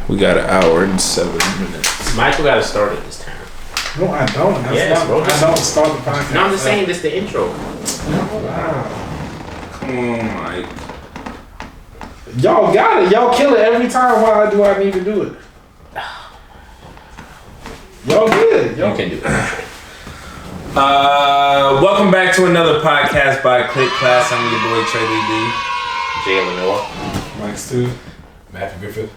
We got an hour and 7 minutes. Michael got to start it this time. No, I don't. Yes, bro. I don't start the podcast. No, I'm just saying this the intro. Come on, Mike. Y'all got it. Y'all kill it every time. Why do I need to do it? Y'all good. Y'all can do it. Welcome back to another podcast by Clique Classix. I'm your boy Trey Lee. Jaylen Orr. Mike Stu. Matthew Griffith.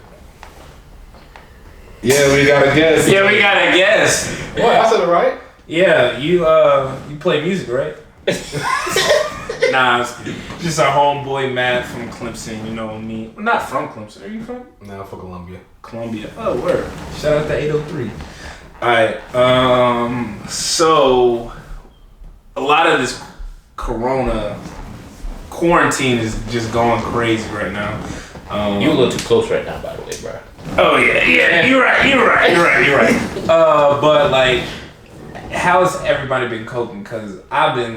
Yeah, we got a guest. Yeah, we got a guest. What? I said it right? Yeah, you play music, right? Nah, it's just our homeboy Matt from Clemson. You know me. Well, not from Clemson. Are you from? No, for Columbia. Columbia. Oh, word. Shout out to 803. Alright, so a lot of this corona quarantine is just going crazy right now. You a little too close right now, by the way, bro. Oh yeah, you're right. But like, how's everybody been coping? Cause I've been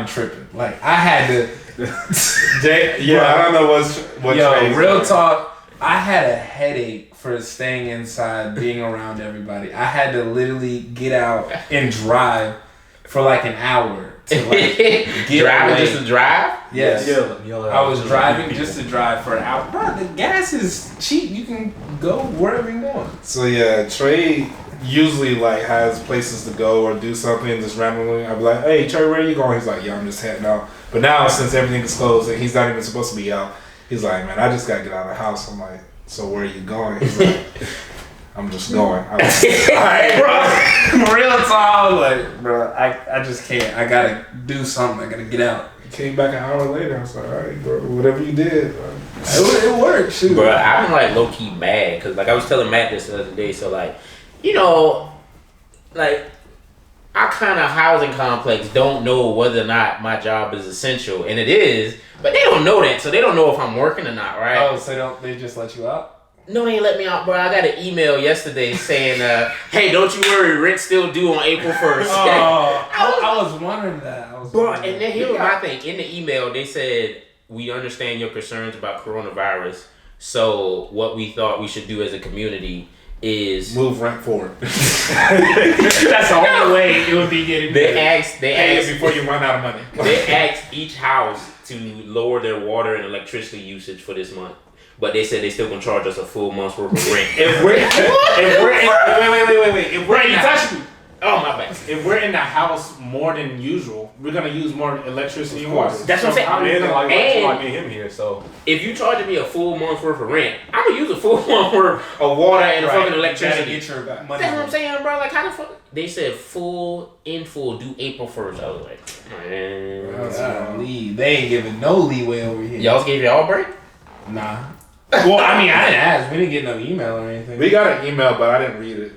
tripping. Like I had to. I don't know what. Yo, real talk. I had a headache for staying inside, being around everybody. I had to literally get out and drive for like an hour to like get driving away. just to drive. Yes. Yeah. I was driving just to drive for an hour. Bro, the gas is cheap. You can go wherever you want. So yeah, Trey usually like has places to go or do something just randomly. I'd be like, "Hey, Trey, where are you going?" He's like, "Yeah, I'm just heading out." But now since everything is closed and he's not even supposed to be out, he's like, "Man, I just gotta get out of the house." I'm like, "So where are you going?" He's like, "I'm just going." I'm like, alright, bro. Real talk, like, bro, I just can't. I gotta do something. I gotta get out. He came back an hour later. I was like, "All right, bro, whatever you did, bro." It worked, shoot. Bro, I've been like low key mad because like I was telling Matt this the other day. So like, you know, like our kind of housing complex don't know whether or not my job is essential, and it is, but they don't know that, so they don't know if I'm working or not, right? Oh, so they just let you out? No, they ain't let me out, bro. I got an email yesterday saying, "Hey, don't you worry, rent's still due on April 1st." Oh, I was wondering that. Bro, and then here was my thing. In the email, they said, "We understand your concerns about coronavirus. So what we thought we should do as a community is move rent forward." That's the only way it would be getting. They asked before you run out of money. They asked each house to lower their water and electricity usage for this month. But they said they still gonna charge us a full month's worth of rent. Wait. If we're in the, oh my bad. If we're in the house more than usual, we're gonna use more electricity and water. That's what I'm saying. I mean, like me and him here, so if you charging me a full month's worth of rent, I'm gonna use a full month's worth of water and fucking electricity. Get your money. That's what I'm saying, bro. Like how the fuck? They said full due April 1st. I was like, man. They ain't giving no leeway over here. Y'all gave y'all break? Nah. Well, I mean, I didn't ask. We didn't get no email or anything. We got an email, but I didn't read it.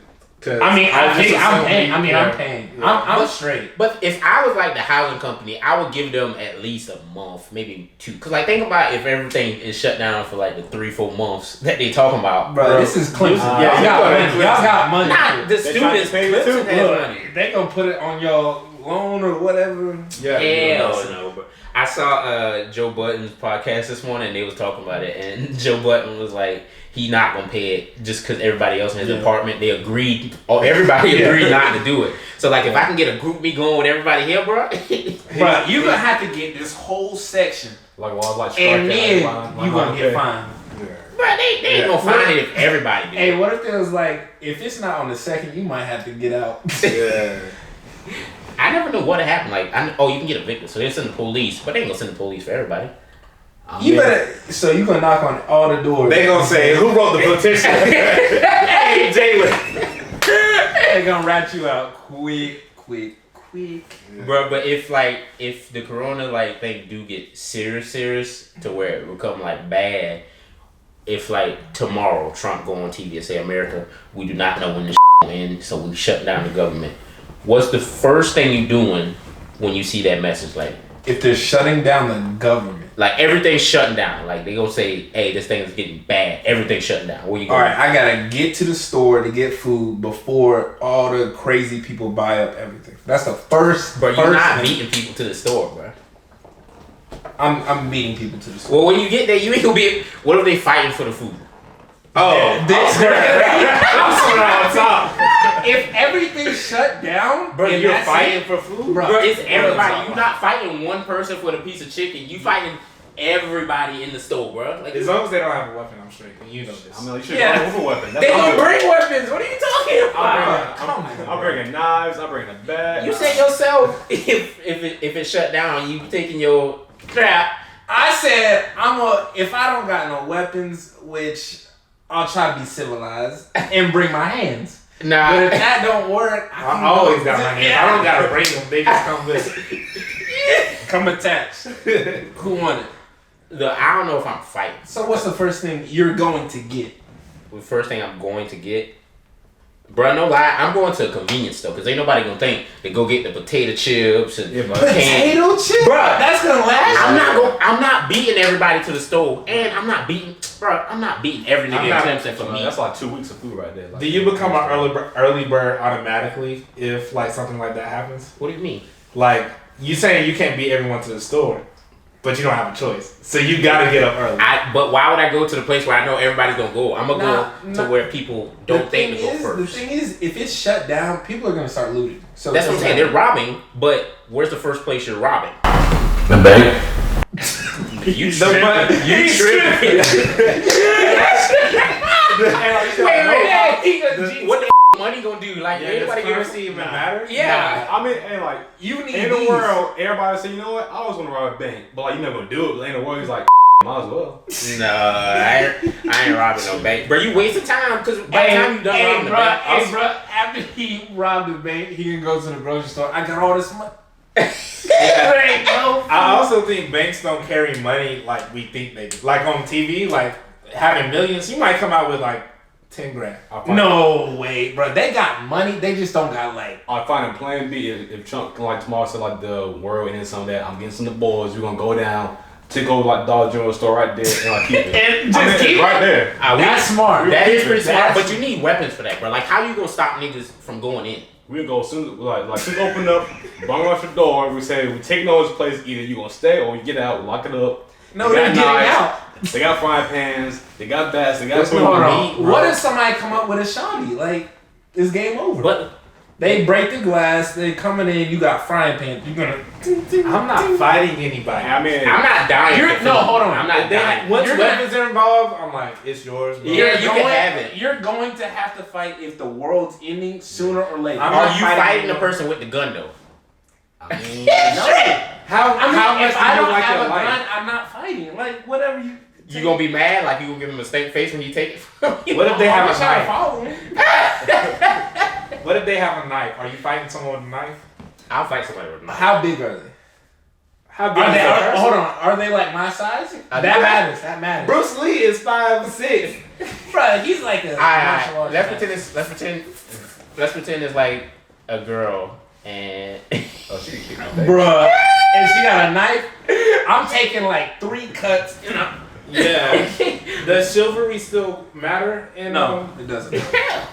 I'm paying. I'm paying. I'm straight. But if I was like the housing company, I would give them at least a month, maybe 2. Cause like think about if everything is shut down for like the 3-4 months that they talking about. Bro, this is Clemson. Y'all got money. Not the students. Clemson has money. They gonna put it on your loan or whatever. Yeah. Hell no, bro. I saw Joe Budden's podcast this morning and they was talking about it, and Joe Budden was like, he not gonna pay it just because everybody else in his apartment, they agreed, or everybody agreed not to do it. So like if I can get a group me going with everybody here, bro, you gonna have to get this whole section, like strike and then you gonna get fined. Bro, they ain't gonna find it if everybody do. Hey, what if it was like, if it's not on the second, you might have to get out. Yeah. I never know what happened. Like, you can get evicted, so they send the police, but they ain't gonna send the police for everybody. You better. So you gonna knock on all the doors. They gonna say, "Who wrote the petition?" Hey, Jaylen. They gonna rat you out quick. Yeah. Bro, but if the corona thing do get serious to where it become like bad, if like tomorrow Trump go on TV and say, "America, we do not know when this will end, so we shut down the government." What's the first thing you doing when you see that message? Like, if they're shutting down the government, like everything's shutting down. Like they gonna say, "Hey, this thing is getting bad. Everything's shutting down." Where you going? All right, I gotta get to the store to get food before all the crazy people buy up everything. That's the first. But you're not meeting people to the store, bro. I'm meeting people to the store. Well, when you get there, you ain't gonna be. What if they fighting for the food? Oh, This I'm sorry on top. if everything shut down, Bro, and you're that's fighting it, for food? bro. Bro, it's everybody. You're not fighting one person for the piece of chicken. You fighting everybody in the store, bro. Like, As long as they don't have a weapon, I'm straight. And you know this. I mean, you should Yeah. go with a weapon. they don't bring weapons. What are you talking about? I'm bringing knives. I'm bringing a bag. You said yourself if it shut down, you taking your trap. I said if I don't got no weapons, which I'll try to be civilized and bring my hands. Nah. But if that don't work, I always got my hands. I don't gotta bring them. They just come with. come attached. Who won it? I don't know if I'm fighting. So what's the first thing you're going to get? The first thing I'm going to get, bro, no lie, I'm going to a convenience store because ain't nobody gonna think to go get the potato chips and Potato chips? Bro, that's gonna last. I'm not beating everybody to the store, and I'm not beating every nigga in Clemson for me. That's like 2 weeks of food right there. Like, Do you become an early bird automatically if like something like that happens? What do you mean? Like you saying you can't beat everyone to the store, but you don't have a choice, so you gotta get up early. But why would I go to the place where I know everybody's gonna go? I'm gonna go to where people don't think to go first. The thing is, if it's shut down, people are gonna start looting. So That's what I'm saying. They're robbing, but where's the first place you're robbing? the bank. You tripping. You tripping. What the money gonna do? Like, anybody give us even matter? Yeah. I mean, and like You need in the these. world, everybody say, you know what? I always want to rob a bank, but like you never gonna do it. But in the world, he's like, might as well. No, I ain't robbing no bank. Bro, you wasting time because by the time you done robbing the bank, bro, after he robbed the bank, he can go to the grocery store. I got all this money. There ain't no. I also think banks don't carry money like we think they do. Like on TV, like having millions, you might come out with like 10 grand. No way, bro. They got money. They just don't got like. I find a plan B if Trump like tomorrow said like the world and then some of that. I'm getting some of the boys. We're gonna go down, take over like Dollar General store right there and like keep it. And just keep right it. there. That's smart. that is pretty smart. But you need weapons for that, bro. Like, how you gonna stop niggas from going in? We'll go soon like soon open up, bang off the door. We say we taking over this place. Either you gonna stay or you get out. Lock it up. No, they're getting out. They got frying pans. They got bats. They got Hold meat. on. What if somebody come up with a shawty? Like, it's game over. But they break the glass. They coming in. You got frying pan. You're gonna. I'm not fighting anybody. I mean, I'm not dying. Hold on. I'm not dying. Once You're weapons are involved, I'm like, it's yours, bro. Yeah, you can have it. You're going to have to fight if the world's ending sooner or later. I'm Are not you fighting fighting the anyone. person with the gun though? I mean, How much if do I you don't like have your a life? gun, I'm not fighting. Like, whatever you. You gonna be mad? Like, you gonna give him a stank face when you take it from him? What if they have a knife? Follow me. What if they have a knife? Are you fighting someone with a knife? I'll fight somebody with a knife. How big are they? How big Are is they? that person? Hold on. Are they like my size? That matters. That matters. Bruce Lee is 5'6". Bro, he's like a martial arts Let's guy. pretend it's like a girl and oh, she can kick my face. Bruh, and she got a knife. I'm taking like 3 cuts. Yeah. Does chivalry still matter? No, it doesn't.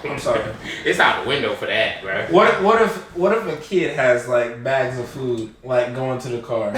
I'm sorry. it's out the window for that, bro. What if a kid has like bags of food like going to the car? and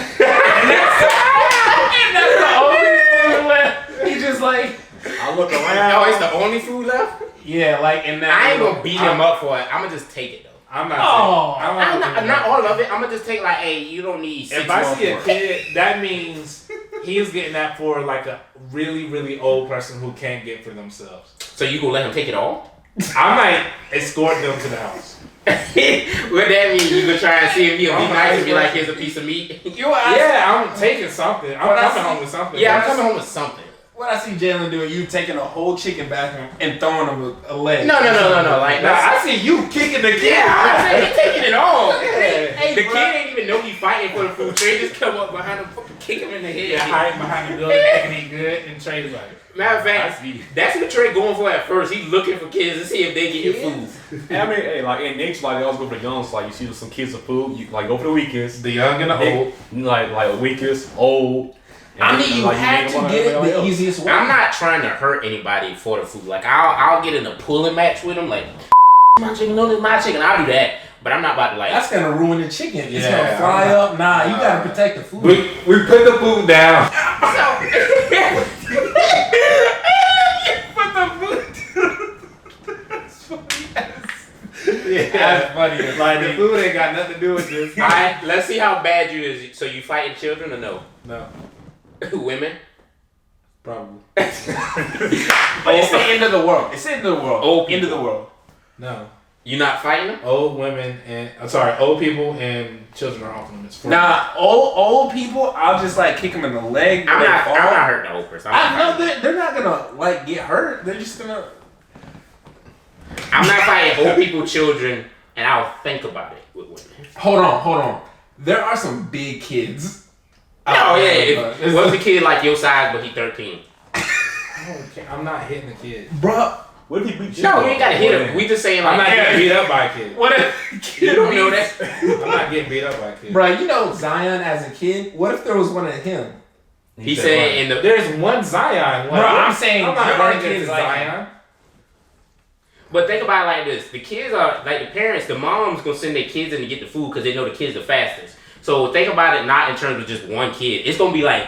that's the only food left. He just like I look around. Oh, it's the only food left? yeah, like in that. I ain't gonna beat him up for it. I'm gonna just take it though. I'm not. Oh. I'm Not all of it. I'm gonna just take like, hey, you don't need 6 If I more see a for it. kid, that means he's getting that for like a really, really old person who can't get for themselves. So you gonna let him take it all? I might escort them to the house. What that mean? You gonna try and see if he'll be nice and be like, here's a piece of meat? Yeah, I'm taking something. I'm But I coming see- home with something. Yeah, I'm coming home with something. What I see Jaylen doing, you taking a whole chicken bathroom and throwing him a leg. No. Like, Nah, I see you kicking the kid. yeah, I'm saying he's taking it all. Hey, The bro. kid ain't even know he fighting for the food. Trey just come up behind him, fucking kick him in the head. Yeah, hiding behind the building, thinking he good, and Trey's like, Matter of I fact, see. that's what Trey going for at first. He's looking for kids to see if they get food. I mean, hey, like in nature, like they always go for the youngs. Like you see some kids with food, you like go for the weakest. The young and the old. Like weakest, old. I mean, you have to get it the easiest way. I'm not trying to hurt anybody for the food. Like, I'll get in a pulling match with them. Like, my chicken, no, this is my chicken. I'll do that. But I'm not about to like. That's gonna ruin the chicken. It's Yeah, gonna fly up. Nah, you gotta protect the food. We put the food down. Put the food That's funny. Like the food ain't got nothing to do with this. Alright, let's see how bad you is. So you fighting children or no? No, Women? probably. But it's the end of the world. It's the end of the world. Old End of people. the world. No, You not fighting them? old women and old people and children are off limits. Nah, old people, I'll just like kick them in the leg. I'm they not fall. hurting the old person. I know they're not gonna like get hurt. They're just gonna. I'm not fighting old people, children, and I'll think about it with women. Hold on. There are some big kids. Oh yeah, It's what's the kid like your size but he 13? I'm not hitting the kid. Bruh. What if he beat you? No, you ain't gotta hit him. We just saying like I'm not getting beat up by a kid. What if you don't know that. I'm not getting beat up by a kid. Bruh, you know Zion as a kid? What if there was one of him? He said in the There's one Zion. Bruh, I'm saying I'm not your running kids against like Zion. But think about it like this: the kids are like the parents. The moms gonna send their kids in to get the food because they know the kids the fastest. So think about it not in terms of just one kid. It's gonna be like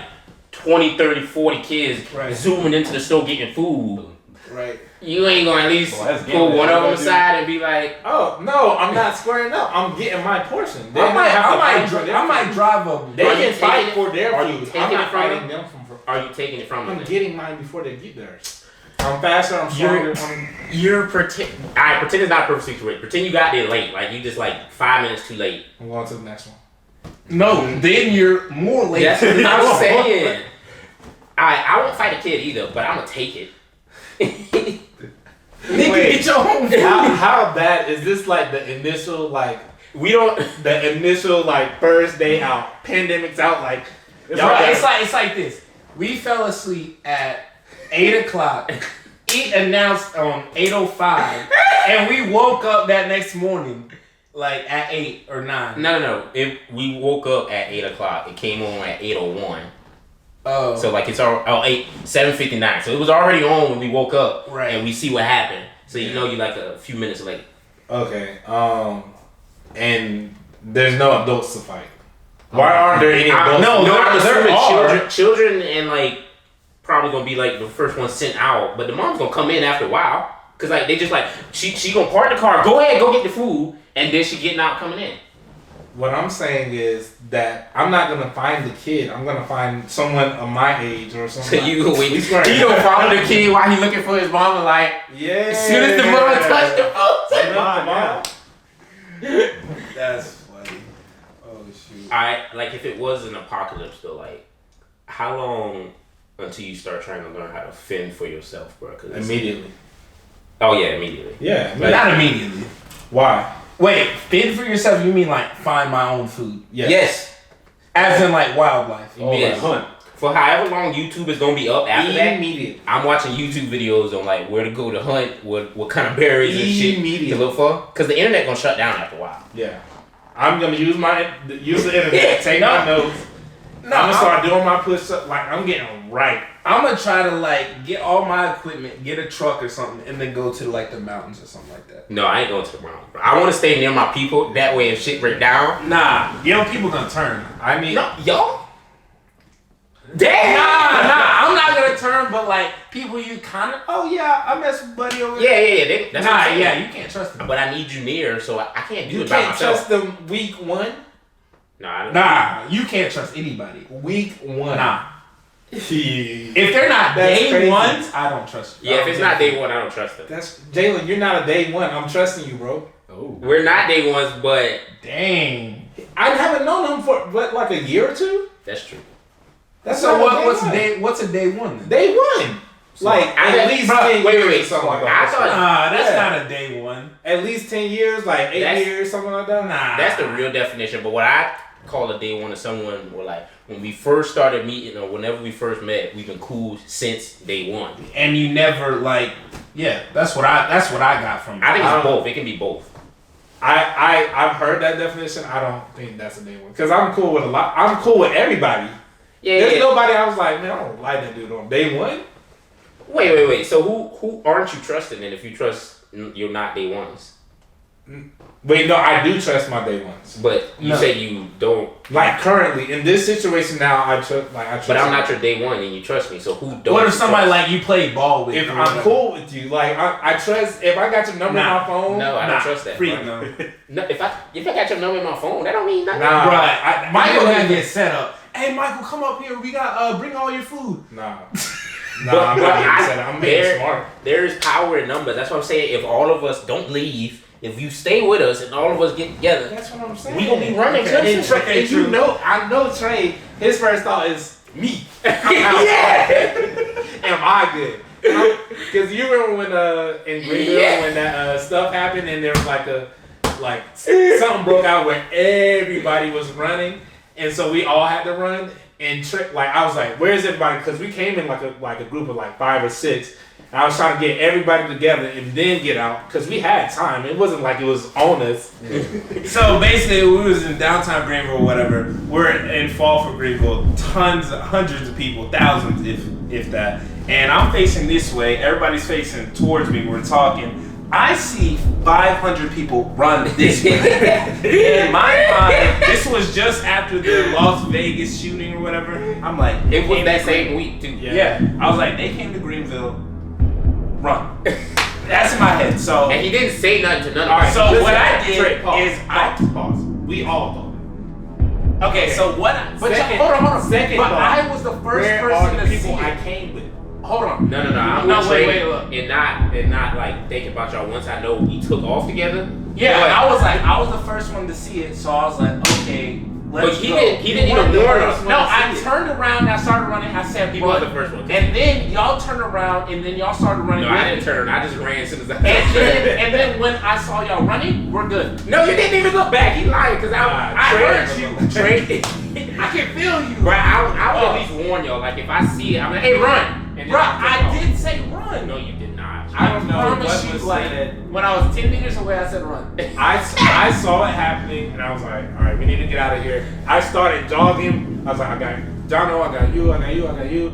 20, 30, 40 kids zooming into the store getting food. Right. You ain't gonna at least Well, that's pull gambling. one of them aside and be like, Oh no, I'm not squaring up. I'm getting my portion. I might drive them. They Are you can fight taking- for their are you food. taking I'm it not from fighting them? them from. "Are you taking it from them?" I'm getting mine before they get theirs. I'm faster. I'm stronger. You're pretend. Alright, pretend it's not a perfect situation. Pretend you got there late, like you just like 5 minutes too late. I'm going to the next one. No, then you're more late. That's what I'm saying. I won't fight a kid either, but I'm gonna take it. Nigga, Wait. get your own food. How bad is this? Like the initial We don't. first day out, pandemic's out. Like It's like this. We fell asleep at 8 o'clock. It announced on 8:05, and we woke up that next morning, like at 8 or 9. No. We woke up at 8 o'clock. It came on at 8:01. Oh. So like it's 7:59. So it was already on when we woke up, Right. And we see what happened. So you know you're like a few minutes late. okay, and there's no adults to fight. Why aren't there any adults? I'm there assuming are. children and like probably gonna be like the first one sent out, but the mom's gonna come in after a while. Cause like they just like she gonna park the car, go ahead, go get the food, and then she getting out coming in. What I'm saying is that I'm not gonna find the kid. I'm gonna find someone of my age or So something. you gonna wait. He gonna follow the kid while he looking for his mama. Like Yeah. as soon as the mama touched the phone. Come on. That's funny. Oh shoot. Alright, like if it was an apocalypse though, like how long until you start trying to learn how to fend for yourself, bro? Immediately. Oh yeah, immediately. Yeah. But not immediately. Why? Wait, fend for yourself? You mean like find my own food? Yes. As in like wildlife? Oh, Yes. like hunt. For however long YouTube is gonna be up after that, Immediately. I'm watching YouTube videos on like where to go to hunt, what kind of berries and shit to look for. Cause the internet gonna shut down after a while. Yeah. I'm gonna use the internet, take my notes. No, I'm gonna start doing my push up. Like I'm getting right. I'm gonna try to like get all my equipment, get a truck or something, and then go to like the mountains or something like that. No, I ain't going to the mountain, bro. I want to stay near my people. That way, if shit break down, Nah, young people gonna turn. I mean, no, yo, damn, Nah, I'm not gonna turn, but like people you kind of. Oh yeah, I mess with buddy over there. yeah. That's what I'm saying. Yeah, you can't trust them. But I need you near, so I can't do you it by can't myself. trust them week one. No, I don't. Nah, you can't trust anybody. Week one. Nah, That's if they're not day crazy. ones, I don't trust you. Yeah, if it's not day one, I don't trust them. Jaylen. You're not a day one. I'm trusting you, bro. Oh. We're not day ones, but Dang. I haven't known him for like a year or two. that's true. That's So not what's day one. what's a day one then? Day one. Like I- at least bro, 10 wait, years wait. or something like I that. thought- Nah, that's Yeah. not a day one. At least 10 years, like 8 That's- years, something like that. Nah, That's the real definition. But what I call a day one is someone where like when we first started meeting or whenever we first met, we've been cool since day one. And you never like, yeah. That's what I got from. I think I it's don't- both. It can be both. I've heard that definition. I don't think that's a day one because I'm cool with I'm cool with everybody. Yeah. There's nobody I was like, man, I don't like that dude on day one. Wait. So who aren't you trusting then if you trust you're not day ones? Wait, no, I do trust my day ones. But you say you don't. Like currently in this situation now, I trust. But I'm not your day one, and you trust me. So who don't? What if somebody like you played ball with? If I'm cool with you, like I trust. If I got your number in my phone, no, I don't trust that. No, if I got your number in my phone, that don't mean nothing. Nah, right. Michael had get set up. Hey, Michael, come up here. We got bring all your food. Nah. Nah, I'm not getting set up. I'm being smart. There is power in numbers. That's what I'm saying. If all of us don't leave. If you stay with us and all of us get together, that's what I'm saying. We gonna be running. And you know, I know Trey. His first thought is me. Yeah. Am I good? Because you remember when in Greenville when that stuff happened and there was like something broke out where everybody was running and so we all had to run and I was like, where's everybody? Because we came in like a group of like 5 or 6. And I was trying to get everybody together and then get out because we had time. It wasn't like it was on us. So basically, we was in downtown Greenville or whatever. We're in fall for Greenville. Hundreds of people, thousands if that. And I'm facing this way. Everybody's facing towards me. We're talking. I see 500 people run this way. In my mind, this was just after the Las Vegas shooting or whatever. I'm like, it was that same week too. Yeah. I was like, they came to Greenville. Run. That's in my head. So and he didn't say nothing to none of us. us. So what I did is pause. We all thought. Okay, so what? Hold on. Second, but I was the first person to see I came with. Hold on. No. I'm not wait. Look. And not like thinking about y'all. Once I know we took off together. Yeah, I was the first one to see it. So I was like, okay. But he didn't even warn us. No, I turned around and I started running. I said, he was the first one. And then y'all turned around and then y'all started running. No, I didn't turn. I just ran as soon as I and then when I saw y'all running, we're good. No, you didn't even look back. He lied because I heard you. Trey, I can feel you. Bro, I would at least warn y'all. Like if I see it, I'm like, hey, run. Bro, I did say run. No, you did not. I don't know. Promise you, like when I was 10 meters away, I said run. I saw it happening, and I was like, all right, we need to get out of here. I started jogging. I was like, I got Jono, I got you.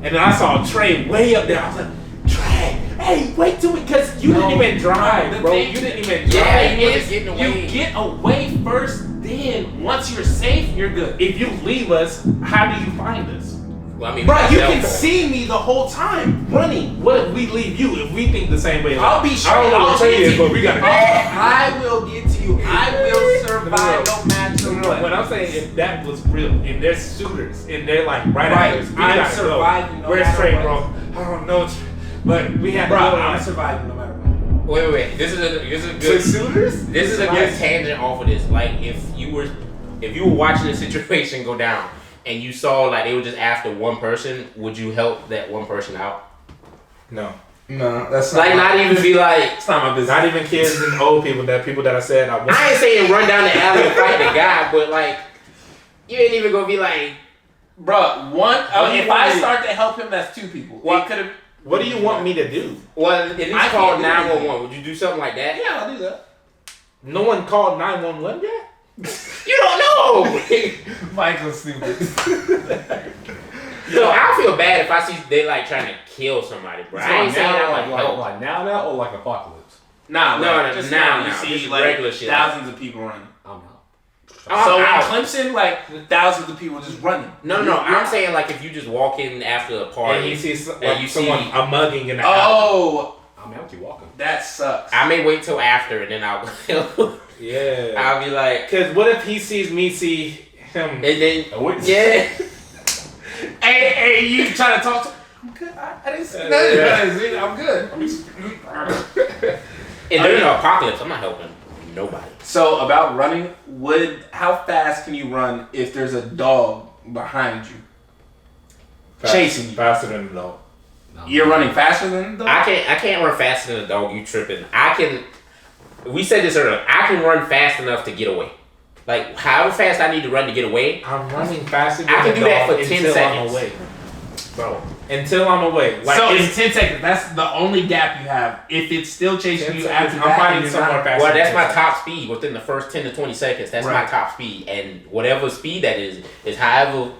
And then I saw Trey way up there. I was like, Trey, hey, wait till because you didn't even drive, bro. You didn't even drive. Yeah, you get away first, then once you're safe, you're good. If you leave us, how do you find us? Well, I mean, bro, you can see me the whole time running. What if we leave you if we think the same way? I'll be sure. I don't know what Trey is, but we gotta go. I will get to you. I will survive no matter what. What I'm saying, if that was real, and they're shooters, and they're like right after us, I'm surviving. No Where's Trey, bro? I don't know, but we have to go. I'm surviving no matter what. Wait. This is a good. Shooters? This is a good tangent off of this. Like if you were watching the situation go down. And you saw like they were just after one person, would you help that one person out? No, that's like not even be like it's not my business. Not even kids and old people. People that I said I ain't saying run down the alley and fight the guy, but like you ain't even gonna be like, bro. If I start to help him, that's 2 people. What do you want me to do? Well, at least call 911. Would you do something like that? Yeah, I'll do that. No one called 911 yet. You don't know. Michael's stupid. So I feel bad if I see they like trying to kill somebody, bro. I ain't saying that like now or like apocalypse. Nah, no. Just now. You see just like regular shit. Thousands of people running. I'm out. So in Clemson, like thousands of people just running. No. I'm saying like if you just walk in after a party and you see someone a mugging in the house. I mean, I'll keep walking. That sucks. I may wait till after and then I'll yeah. I'll be like, cause what if he sees me see him and then yeah. hey, you trying to talk to? I'm good. I didn't say nothing. I'm good. And during the apocalypse, I'm not helping nobody. So about running, how fast can you run if there's a dog behind you chasing you? Faster than a dog. No. You're running faster than the dog? I can't run faster than a dog. You tripping? We said this earlier. I can run fast enough to get away. Like however fast I need to run to get away. I'm running faster than I can a do dog that for 10 seconds. I'm away. Bro. Until I'm away. Like so in 10 seconds, that's the only gap you have. If it's still chasing you after I'm finding somewhere faster. Well, that's my top speed within the first 10 to 20 seconds. That's my top speed. And whatever speed that is however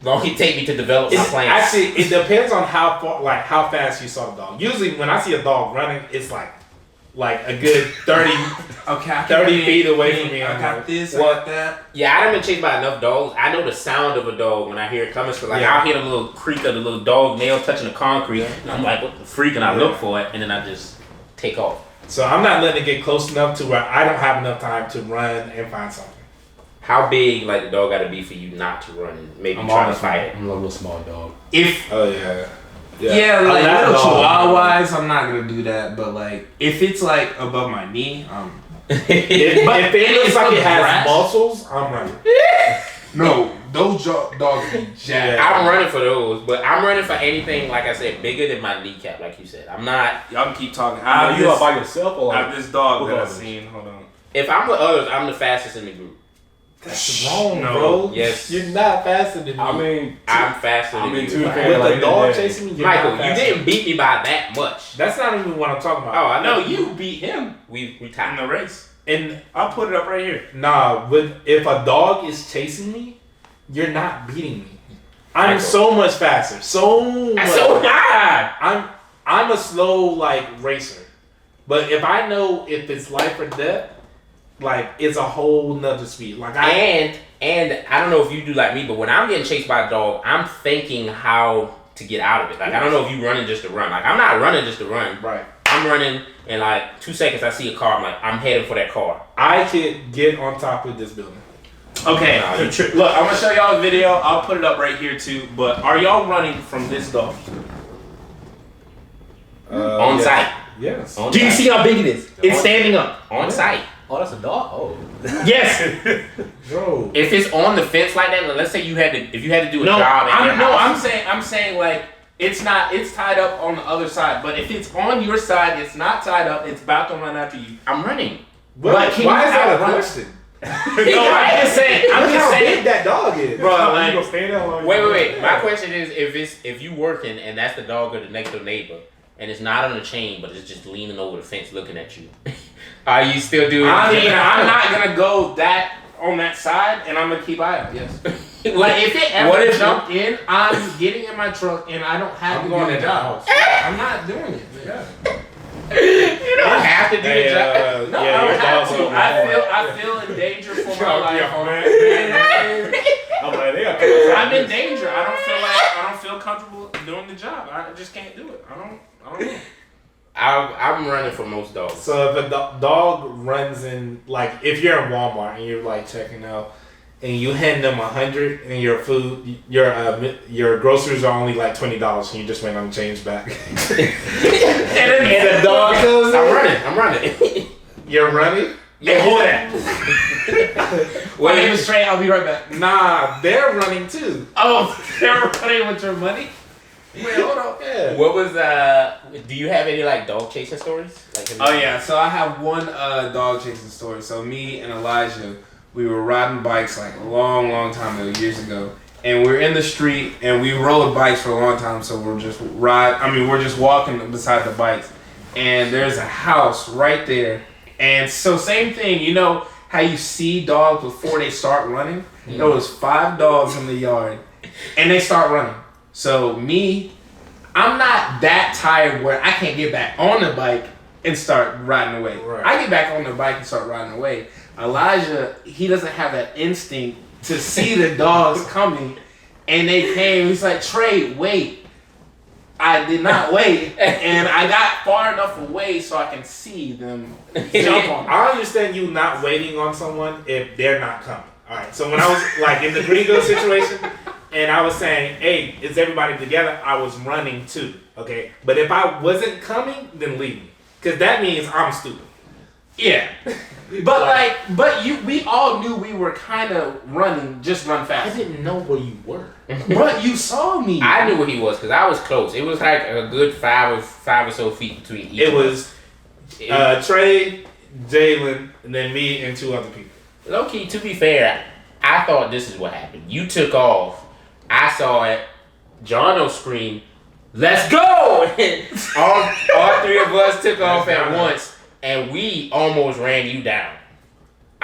long it take me to develop my plans. Actually, it depends on how far, like how fast you saw the dog. Usually when I see a dog running, it's like like a good 30 feet away from me. I got this, well, I got that. Yeah, I haven't been chased by enough dogs. I know the sound of a dog when I hear it coming. So like I'll hear the little creak of the little dog nail touching the concrete. And I'm like, what the freak? And I look for it, and then I just take off. So I'm not letting it get close enough to where I don't have enough time to run and find something. How big like the dog got to be for you not to run and maybe try to fight it? I'm a little small dog. Yeah, like little chihuahuas, I'm not gonna do that. But like, if it's like above my knee, if it looks like it has muscles, I'm running. No, those dogs be jacked. I'm running for those, but I'm running for anything like I said, bigger than my kneecap, like you said. I'm not. Y'all can keep talking. Are you by yourself or I have this dog that I've seen. Hold on. If I'm with others, I'm the fastest in the group. That's wrong, bro. Yes. You're not faster than me. I mean, I'm faster than you. With the dog chasing me, Michael, you didn't beat me by that much. That's not even what I'm talking about. Oh, I know. You beat him. We tied in the race. And I'll put it up right here. Nah, if a dog is chasing me, you're not beating me. I'm Michael. so much faster. So high. I'm a slow like racer. But if I know if it's life or death, like it's a whole nother speed. Like and I don't know if you do like me, but when I'm getting chased by a dog, I'm thinking how to get out of it. Like I don't know if you running just to run. Like I'm not running just to run. Right. I'm running and like 2 seconds I see a car. I'm like I'm heading for that car. I could get on top of this building. Okay, look, I'm gonna show y'all a video. I'll put it up right here too. But are y'all running from this dog? On site. Yes. On Do you site. see how big it is? It's standing up. On site. Oh, that's a dog. Oh. Yes. Bro. If it's on the fence like that, let's say you had to do a job at your house. I'm saying like it's tied up on the other side. But if it's on your side, it's not tied up. It's about to run after you. I'm running. Why is that a question? I'm just saying. How big that dog is, bro. Like, you gonna stay there long? Wait. My question is, if you working and that's the dog of the next door neighbor, and it's not on a chain, but it's just leaning over the fence looking at you, are you still doing? I mean, I'm not gonna go on that side, and I'm gonna keep eye out. Yes. Like if it ever jumped in, I'm getting in my truck, and I don't have to do the job. I'm not doing it. Man. You don't have to do the job. No, I don't have to. I feel in danger for my life. I'm in danger. I don't feel comfortable doing the job. I just can't do it. I don't know. I'm running for most dogs. So if a dog runs in, like if you're in Walmart and you're like checking out, and you hand them $100 and your food, your groceries are only like $20, and you just went on the change back. and the dog comes. I'm running. You're running. Yeah, hold that. My name is Trey. I'll be right back. Nah, they're running too. Oh, they're running with your money? Wait, hold on. Yeah. What was do you have any like dog chasing stories? Yeah, so I have one dog chasing story. So me and Elijah, we were riding bikes like a long time ago, years ago. And we're in the street and we rode bikes for a long time, so we're just walking beside the bikes. And there's a house right there. And so same thing, you know how you see dogs before they start running? Mm-hmm. There was 5 dogs in the yard and they start running. So I'm not that tired where I can't get back on the bike and start riding away. Right. I get back on the bike and start riding away. Elijah, he doesn't have that instinct to see the dogs coming, and they came. He's like, Trey, wait. I did not wait, and I got far enough away so I can see them jump on. I understand you not waiting on someone if they're not coming. All right. So when I was like in the Gringo situation, and I was saying, "Hey, is everybody together?" I was running too. Okay. But if I wasn't coming, then leave me, because that means I'm stupid. Yeah. But we all knew we were kind of running, just run fast. I didn't know where you were. But you saw me. I knew where he was because I was close. It was like a good five or so feet between each. It was Trey, Jaylen, and then me and 2 other people. Low key, to be fair, I thought this is what happened. You took off. I saw it. Jono screamed, "Let's go!" all 3 of us took off at once. And we almost ran you down.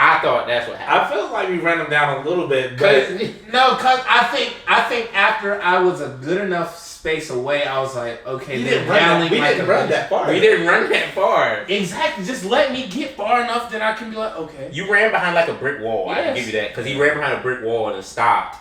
I thought that's what happened. I feel like we ran him down a little bit, Cause but I think after I was a good enough space away, I was like, okay, we they're didn't run yelling like that far. We didn't run that far. Exactly. Just let me get far enough, then I can be like, okay. You ran behind like a brick wall. I can Yes. give you that because he ran behind a brick wall and then stopped.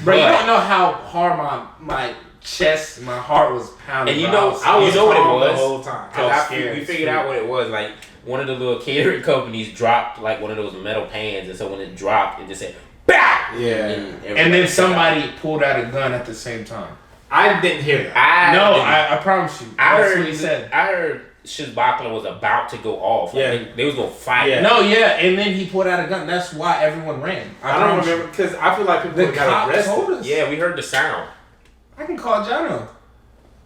Bro, you don't know how hard my chest, my heart was pounding. And you bro. know, I was what it calm was the whole time. I was Because scared. we figured out what it was. Like one of the little catering companies dropped like one of those metal pans, and so when it dropped, it just said "Bah!" Yeah. And then somebody pulled out a gun at the same time. I didn't hear that. I promise you. I That's heard what he said. I heard Shizbakla was about to go off. Like, Yeah. they was gonna fight. Yeah. No, yeah, and then he pulled out a gun. That's why everyone ran. I don't remember because I feel like people The got cop arrested. told us. Yeah, we heard the sound. I can call Jono.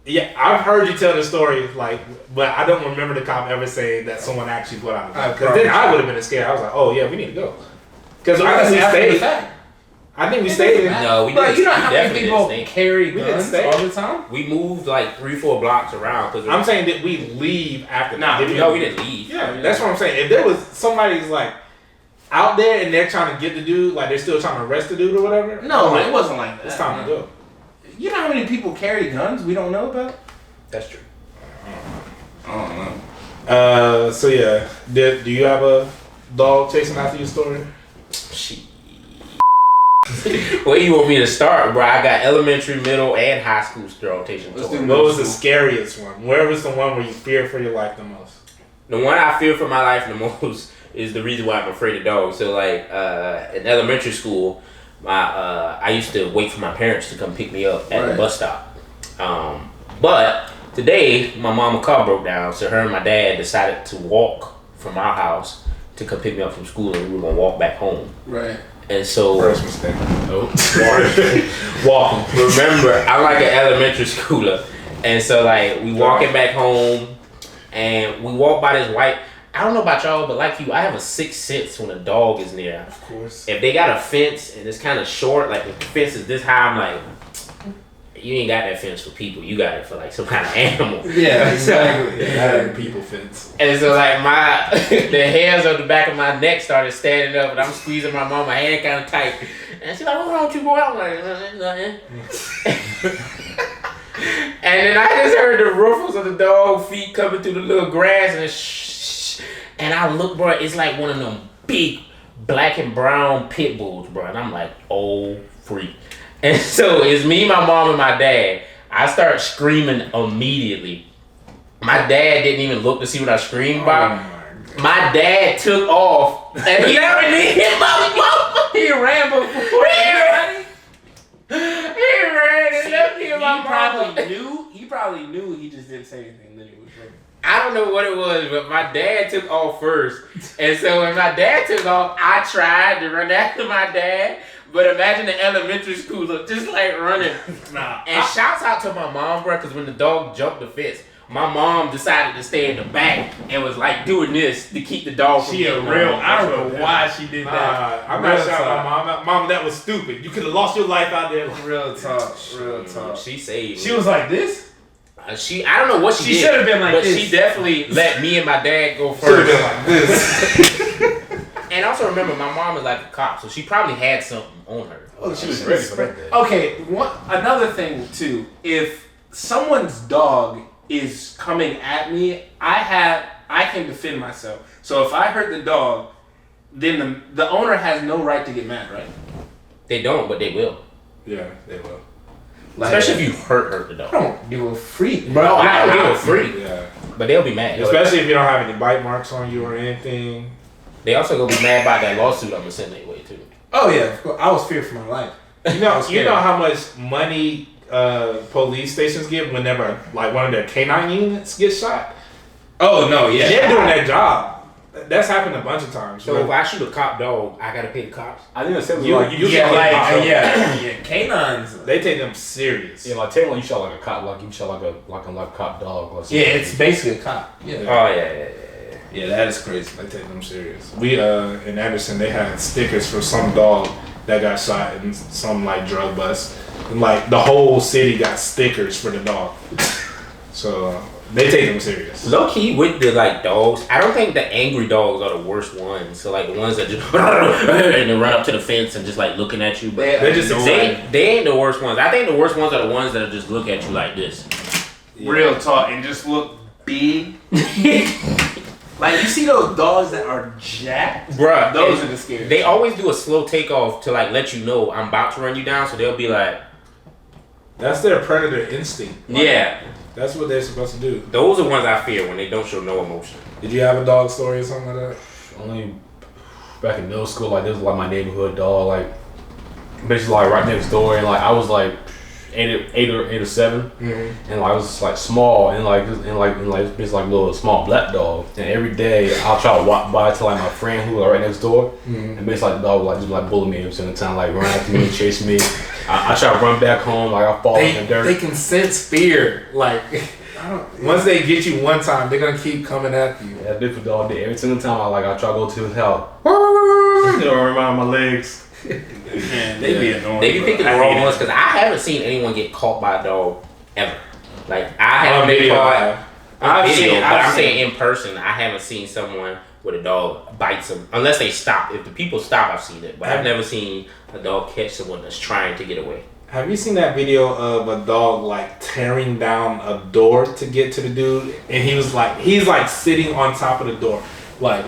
Yeah, I've heard you tell the story, like, but I don't remember the cop ever saying that someone actually put out a gun. Because then I would have been scared. I was like, oh yeah, we need to go. Because I think we stayed. I think we stayed. No, we Bro, didn't. you know we how many definitely people didn't stay. carry We didn't guns stay. all the time? We moved like 3-4 blocks around. Cause I'm saying that we leave after. Nah, Did we- no, we didn't leave. Yeah, that's what I'm saying. If there was somebody's like out there and they're trying to get the dude, like they're still trying to arrest the dude or whatever. No, I'm like, it wasn't like that. It's time to go. You know how many people carry guns we don't know about? That's true. I don't know. So yeah, do you have a dog chasing after your story? Shit. Where you want me to start, bro? I got elementary, middle, and high school dog chasing. Let's do What was the scariest one? Where was the one where you feared for your life the most? The one I fear for my life the most is the reason why I'm afraid of dogs. So like in elementary school, I used to wait for my parents to come pick me up at the bus stop. But today my mama's car broke down, so her and my dad decided to walk from our house to come pick me up from school, and we were gonna walk back home. Right. And so First mistake. walking. Remember, I'm like an elementary schooler, and so like we walking back home, and we walk by this white. I don't know about y'all, but like you, I have a sixth sense when a dog is near. Of course. If they got a fence and it's kind of short, like if the fence is this high, I'm like, you ain't got that fence for people. You got it for like some kind of animal. Yeah, exactly. That people fence. And so like the hairs on the back of my neck started standing up, and I'm squeezing my mama's hand kind of tight. And she's like, "What's wrong with you, boy?" I'm like, "Nothing." And then I just heard the ruffles of the dog feet coming through the little grass, and shh. And I look, bro, it's like one of them big black and brown pit bulls, bro. And I'm like, oh, freak. And so it's me, my mom, and my dad. I start screaming immediately. My dad didn't even look to see what I screamed about. My dad took off, and he never did hit my mama. He ran before everybody. He ran and left me and my mama. He probably knew. He just didn't say anything. Then he was running. I don't know what it was, but my dad took off first. And so when my dad took off, I tried to run after my dad. But imagine the elementary schooler just like running. And shouts out to my mom, bro, because when the dog jumped the fence, my mom decided to stay in the back and was like doing this to keep the dog from getting run. I don't know why she did that. I'm not shouting my mom out. Mom, that was stupid. You could have lost your life out there. Real talk. Real talk. She saved She me. was like this. I don't know what she did. She should have been like but this. she definitely let me and my dad go Should have first. been like this. And also remember, my mom is like a cop, so she probably had something on her. Oh, she was ready for that. Okay, another thing too. If someone's dog is coming at me, I can defend myself. So if I hurt the dog, then the owner has no right to get mad, right? They don't, but they will. Yeah, they will. Like, Especially if you hurt the I dog. don't give a freak, bro. No, I don't give a I, freak. Yeah. But they'll be mad. Especially if you don't have any bite marks on you or anything. They also gonna be mad about that lawsuit I'm gonna send their way too. oh yeah, of course. I was feared for my life. You know how much money police stations get whenever like one of their canine units gets shot? Oh no, yeah. They're doing that job. That's happened a bunch of times. So if I shoot a cop dog, I gotta pay the cops. I think the same You- like you- Yeah, get like popped up. yeah, canines. They take them serious. yeah, like Taylor, you shot like a cop, like you shot like a cop dog. Or something. Yeah, it's basically a cop. Oh yeah. Yeah, that is crazy. They take them serious. We in Anderson, they had stickers for some dog that got shot in some like drug bust, and like the whole city got stickers for the dog. So They take them serious. Low key with the like dogs, I don't think the angry dogs are the worst ones. So like the ones that just and then run up to the fence and just like looking at you. But they ain't the worst ones. I think the worst ones are the ones that just look at you like this. Yeah. Real talk, and just look big. Like you see those dogs that are jacked, bruh. Those are the scary. They always do a slow takeoff to like let you know I'm about to run you down. So they'll be like, that's their predator instinct. Like, yeah. That's what they're supposed to do. Those are ones I fear when they don't show no emotion. Did you have a dog story or something like that? Only back in middle school, like this was like my neighborhood dog, like basically like right next door, and like I was like eight or seven, and like I was like small, and it's basically like a little small black dog. And every day I'll try to walk by to like my friend who was right next door, and basically like the dog would like just like bully me every single time, like run after me, chase me. I try to run back home, like I fall in the dirt. They can sense fear, like. Once they get you one time, they're gonna keep coming at you. Yeah, different dog did. Every single time I try to go to his house. Remind my legs. Man, they be annoying. They be picking the wrong ones because I haven't seen anyone get caught by a dog ever. Like I haven't been caught on video, but I'm saying in person, I haven't seen someone with a dog bites them unless they stop. If the people stop, I've seen it, but I've never seen a dog catch someone that's trying to get away. Have you seen that video of a dog like tearing down a door to get to the dude? And he's like sitting on top of the door, like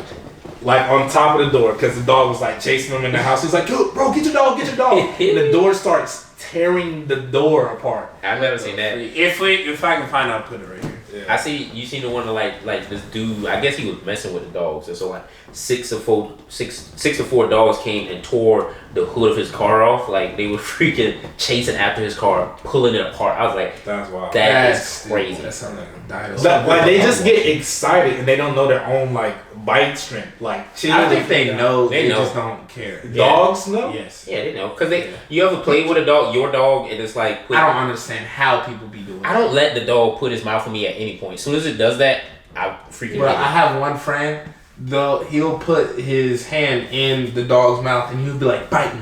on top of the door, because the dog was like chasing him in the house. He's like, bro, get your dog. And the door starts tearing the door apart. I've never seen that. If I can find out, put it right here. Yeah. I see you seen the one of like this dude. I guess he was messing with the dogs, and so like six or four dogs came and tore the hood of his car off. Like they were freaking chasing after his car, pulling it apart. I was like, that's wild. That's crazy. That sounds like a dinosaur. Like they just get excited and they don't know their own like bite strength. Like I think they know. They just don't care. Dogs know. Yes. Yeah, they know. Cause you ever played with a dog, your dog, and it's like I don't understand how people be doing. I don't let the dog put his mouth on me at any point. As soon as it does that, I freaking. Bro, I have one friend. Though he'll put his hand in the dog's mouth and he'll be like, bite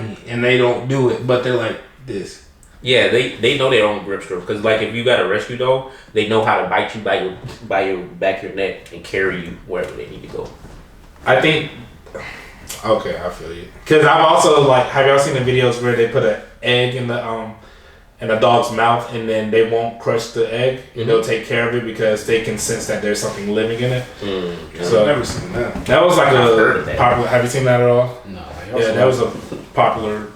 me, and they don't do it, but they're like this. Yeah, they know their own grip stroke, because like if you got a rescue dog, they know how to bite you by your back of your neck and carry you wherever they need to go. I think. Okay, I feel you. Because I've also like, have y'all seen the videos where they put an egg in a dog's mouth and then they won't crush the egg and they'll take care of it because they can sense that there's something living in it. So I've never seen that. That was like a popular. Have you seen that at all? No. Yeah, that was a popular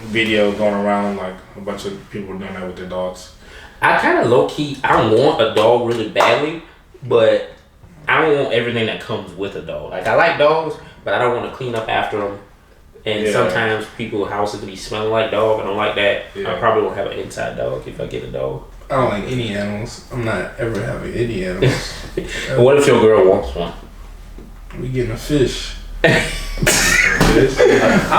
video going around. Like a bunch of people were doing that with their dogs. I kind of low key. I want a dog really badly, but I don't want everything that comes with a dog. Like I like dogs, but I don't want to clean up after them. And sometimes people's houses be smelling like dog. I don't like that. Yeah. I probably won't have an inside dog if I get a dog. I don't like any animals. I'm not ever having any animals. What if your girl wants one? We getting a fish. I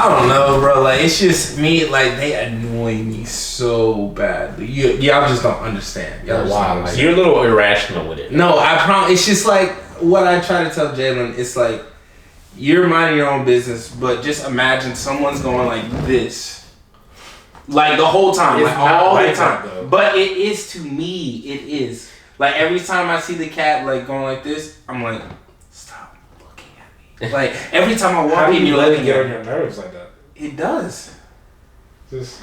don't know, bro. Like it's just me. Like they annoy me so badly. Y'all just don't understand. Y'all wow, like, you're a little irrational with it. No, I promise. It's just like what I try to tell Jaylen. It's like you're minding your own business, but just imagine someone's going like this, like the whole time, it's like all the time. Though. But it is to me. It is like every time I see the cat like going like this, I'm like. Like every time I walk in, you let it get on your nerves like that. It does. Just.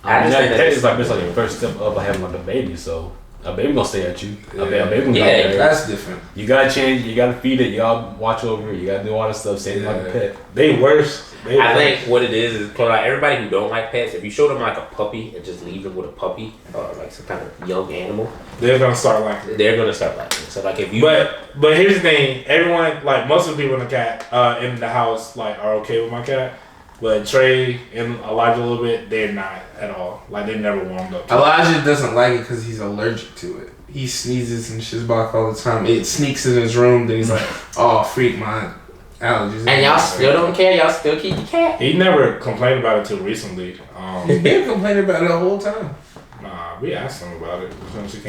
That is like it's like the first step of having like a baby. So a baby gonna stay at you. A baby gonna that's different. You gotta change. You gotta feed it. You gotta watch over it. You gotta do all this stuff. Same like a pet. They worse. I think what it is like everybody who don't like pets, if you show them like a puppy and just leave them with a puppy or like some kind of young animal, they're gonna start liking it. They're gonna start liking it. So like if you But here's the thing, everyone like most of the people in the house like are okay with my cat. But Trey and Elijah a little bit, they're not at all. Like they never warmed up to Elijah doesn't like it because he's allergic to it. He sneezes and shits back all the time. It sneaks in his room, then he's like, oh freak, my allergies. And y'all still don't care? Y'all still keep the cat? He never complained about it till recently. He's been complaining about it the whole time. Nah, we asked him about it.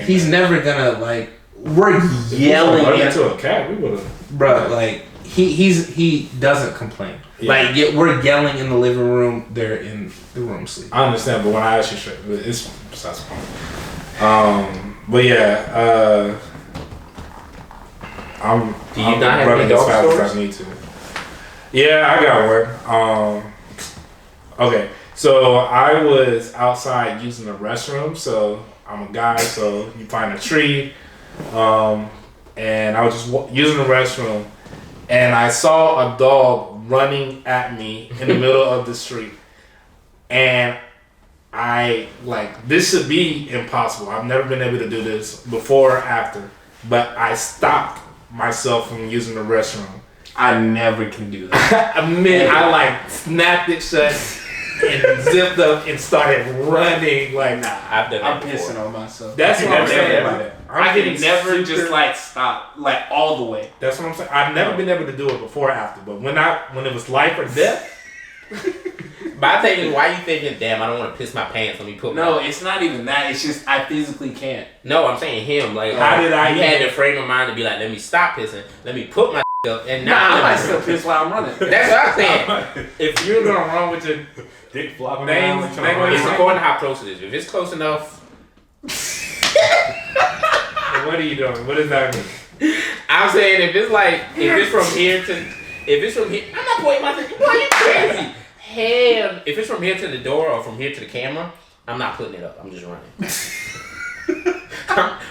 He's never gonna like. We're yelling into a cat. We would have, bro. Like he doesn't complain. Yeah. Like we're yelling in the living room. They're in the room sleeping. I understand, but when I ask you straight, it's besides the point. But yeah, I'm not have running any as dog fast stories? as I need to. Yeah, I got one. Okay, so I was outside using the restroom. So I'm a guy, so you find a tree, and I was just using the restroom, and I saw a dog running at me in the middle of the street, and I this should be impossible. I've never been able to do this before or after, but I stopped myself from using the restroom. I never can do that. I snapped it shut and zipped up and started running. Like, nah, I've done I'm that before. pissing on myself. That's what I'm saying. I can never just stop all the way. That's what I'm saying. I've never been able to do it before or after, but when it was life or death. My thing is, why you thinking, damn, I don't want to piss my pants. Let me put. No, it's not even that. It's just I physically can't. No, I'm saying him. Like, how did I? You had the frame of mind to be like, let me stop pissing. Let me put my up, and now I might still piss while I'm running. That's what I'm saying. If you're gonna run with your dick flopping Names- around, trying to run names- It's around. according to how close it is. If it's close enough, what are you doing? What does that mean? I'm saying if it's from here, I'm not pointing my thing. Boy, you crazy. Hell, if it's from here to the door or from here to the camera, I'm not putting it up. I'm just running.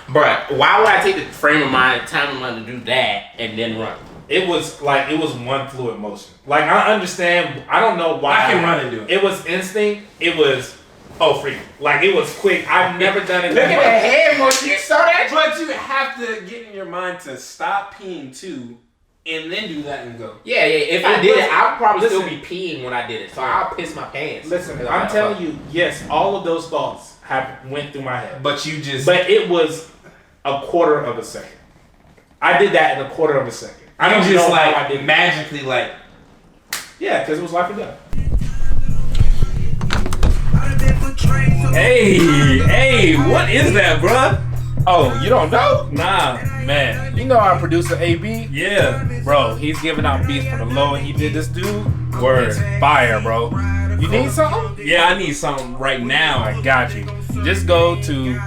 Bruh, why would I take the frame of mind, time of mind to do that and then run? It was one fluid motion. Like, I understand. I don't know why I can run and do it. It was instinct. It was freaking. Like, it was quick. I've never done it. Look at that head motion. You saw that? But you have to get in your mind to stop peeing too, and then do that and go. Yeah. If I did it, I'll probably still be peeing when I did it. So I'll piss my pants. Listen, I'm telling you, yes, all of those thoughts went through my head. But you just. But it was a quarter of a second. I did that in a quarter of a second. I don't just know how I did magically Yeah, because it was life or death. Hey, what is that, bruh? Oh, you don't know? Nah, man. You know our producer AB? Yeah. Bro, he's giving out beats for the low and he did this dude. Word. Fire, bro. You need something? Yeah, I need something right now. I got you. Just go to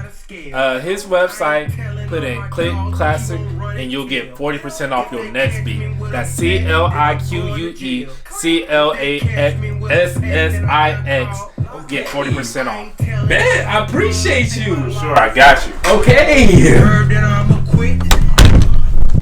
his website, put in Clique Classix, and you'll get 40% off your next beat. That's CliqueClassix. Get 40% off. Man, I appreciate you. Sure, I got you. Okay.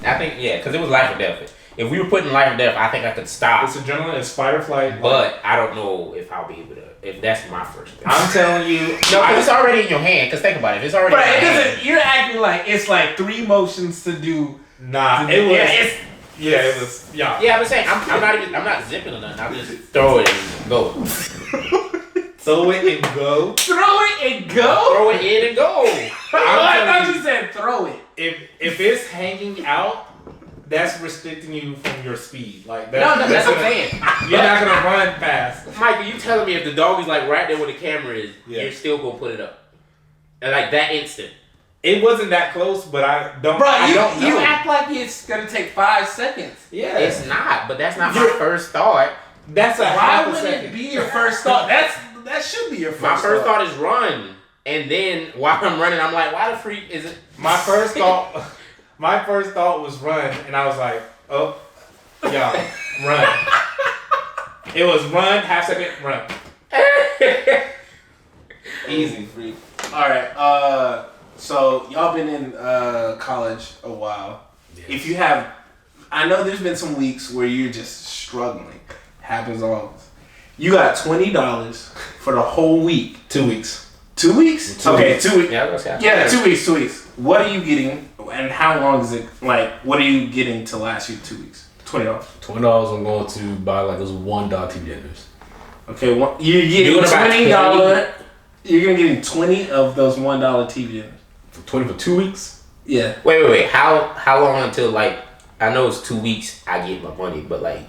I think, because it was life or death. If we were putting life or death, I think I could stop. It's adrenaline, it's fight or flight. But I don't know if I'll be able to, if that's my first thing. I'm telling you. No, because it's already in your hand. Because think about it. If it's already But in it your hand. doesn't. You're acting like it's like 3 motions to do. Nah, it was. Yeah, I'm saying, I'm not zipping or nothing. I'll just throw it and go. Throw it and go. Throw it and go. Throw it in and go. I thought you said throw it. If it's hanging out, that's restricting you from your speed. Like No, that's what I'm saying. You're not gonna run fast. Michael, you telling me if the dog is like right there where the camera is, Yeah. you're still gonna put it up? And like that instant. It wasn't that close, but I don't. Bro, I don't know. you act like it's gonna take 5 seconds. Yeah, It's not, but that's not my first thought. that's a Why half a would second. it be your first thought? That should be your first. My first thought is run. And then while I'm running, I'm like, why the freak is it? My first thought was run, and I was like, oh, y'all, run. It was run, half second, run. Easy, freak. All right. So y'all been in college a while. Yes. If you have, I know there's been some weeks where you're just struggling. Happens always. You got $20 for the whole week. 2 weeks. 2 weeks? Okay, 2 weeks. Yeah, let's have Yeah, 2 weeks. 2 weeks. What are you getting, and how long is it? Like, what are you getting to last you 2 weeks? $20. $20 I'm going to buy like those $1 TV dinners. Okay, you're getting $20. You're gonna get 20 of those $1 TV dinners. 20 for 2 weeks? Yeah. Wait. How long until like I know it's 2 weeks I get my money, but like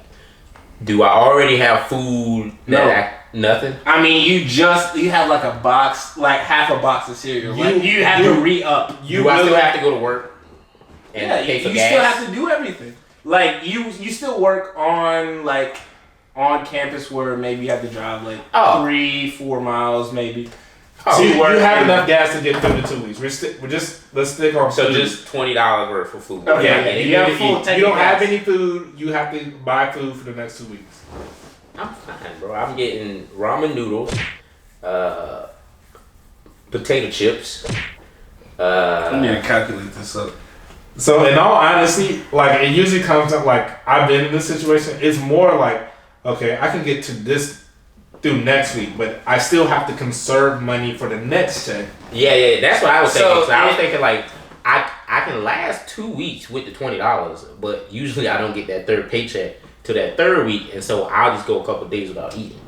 do I already have food? Nothing. I mean, you have like a box, like half a box of cereal. You have to re-up. Do I still have to go to work? And pay for you gas? still have to do everything. Like you still work on campus where maybe you have to drive like 3-4 miles maybe. So you have enough gas to get through the 2 weeks. Let's stick on So food. just $20 worth of food. Okay. You have full tank you don't of have gas. any food. You have to buy food for the next 2 weeks. I'm fine, bro. I'm getting ramen noodles, potato chips. I need to calculate this up. So in all honesty, like it usually comes up like I've been in this situation. It's more like, okay, I can get to this through next week, but I still have to conserve money for the next check. Yeah, that's what I was thinking. So, So I was thinking like I can last 2 weeks with the $20, but usually I don't get that third paycheck to that third week, and so I'll just go a couple of days without eating.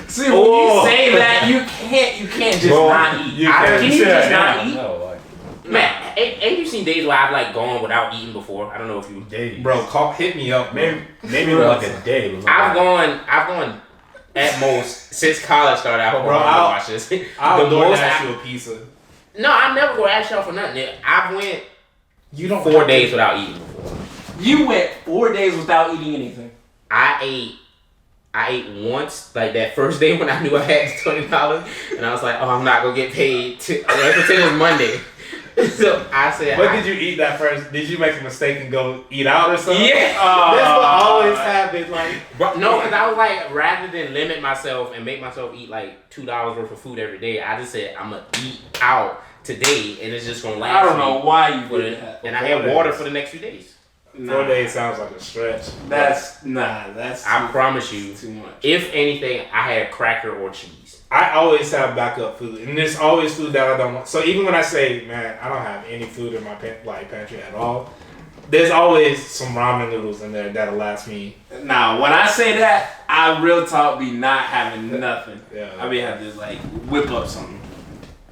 See, when you say that, you can't just not eat. Can you just not eat? No, like Man, ain't you seen days where I've like gone without eating before? I don't know if you. days. Bro, hit me up. Maybe like a day. But I've gone at most since college started. I hope Bro, I'll watch this. I'll The most DoorDash you a pizza. No, I'm never gonna ask y'all for nothing. I went You don't 4 days without eating before. You went 4 days without eating anything. I ate once, like that first day when I knew I had $20, and I was like, oh, I'm not gonna get paid. Let's pretend it was Monday. So I said, What did you eat that first? Did you make a mistake and go eat out or something? Yeah. That's what always happens. Like, No, because I was like, rather than limit myself and make myself eat like $2 worth of food every day, I just said I'm gonna eat out today, and it's just gonna last. I don't know why you for did the, that. and I had water for the next few days. 4 days sounds like a stretch. That's I promise you, too much. if anything, I had cracker or cheese. I always have backup food, and there's always food that I don't want. So even when I say, man, I don't have any food in my pantry at all, there's always some ramen noodles in there that'll last me. Nah, when I say that, I real talk be not having nothing. Yeah. I be having to like whip up something.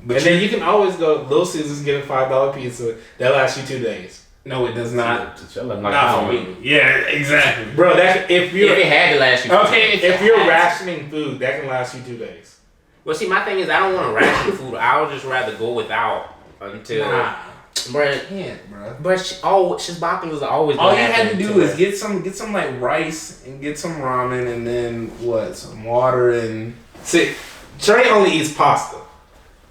And then you can always go Little Caesars and get a $5 pizza that lasts you 2 days. No, it does not. Not for me. Yeah, exactly. Bro, that if If it had to last you. Okay, if you're rationing food, that can last you 2 days. Well, see, my thing is, I don't want to ration food. I would just rather go without until. Nah, Bruh, can't, bro. but she's bopping was always. All gonna you had happen to do is get some like rice and get some ramen and then what? Some water and See, Trey only eats pasta.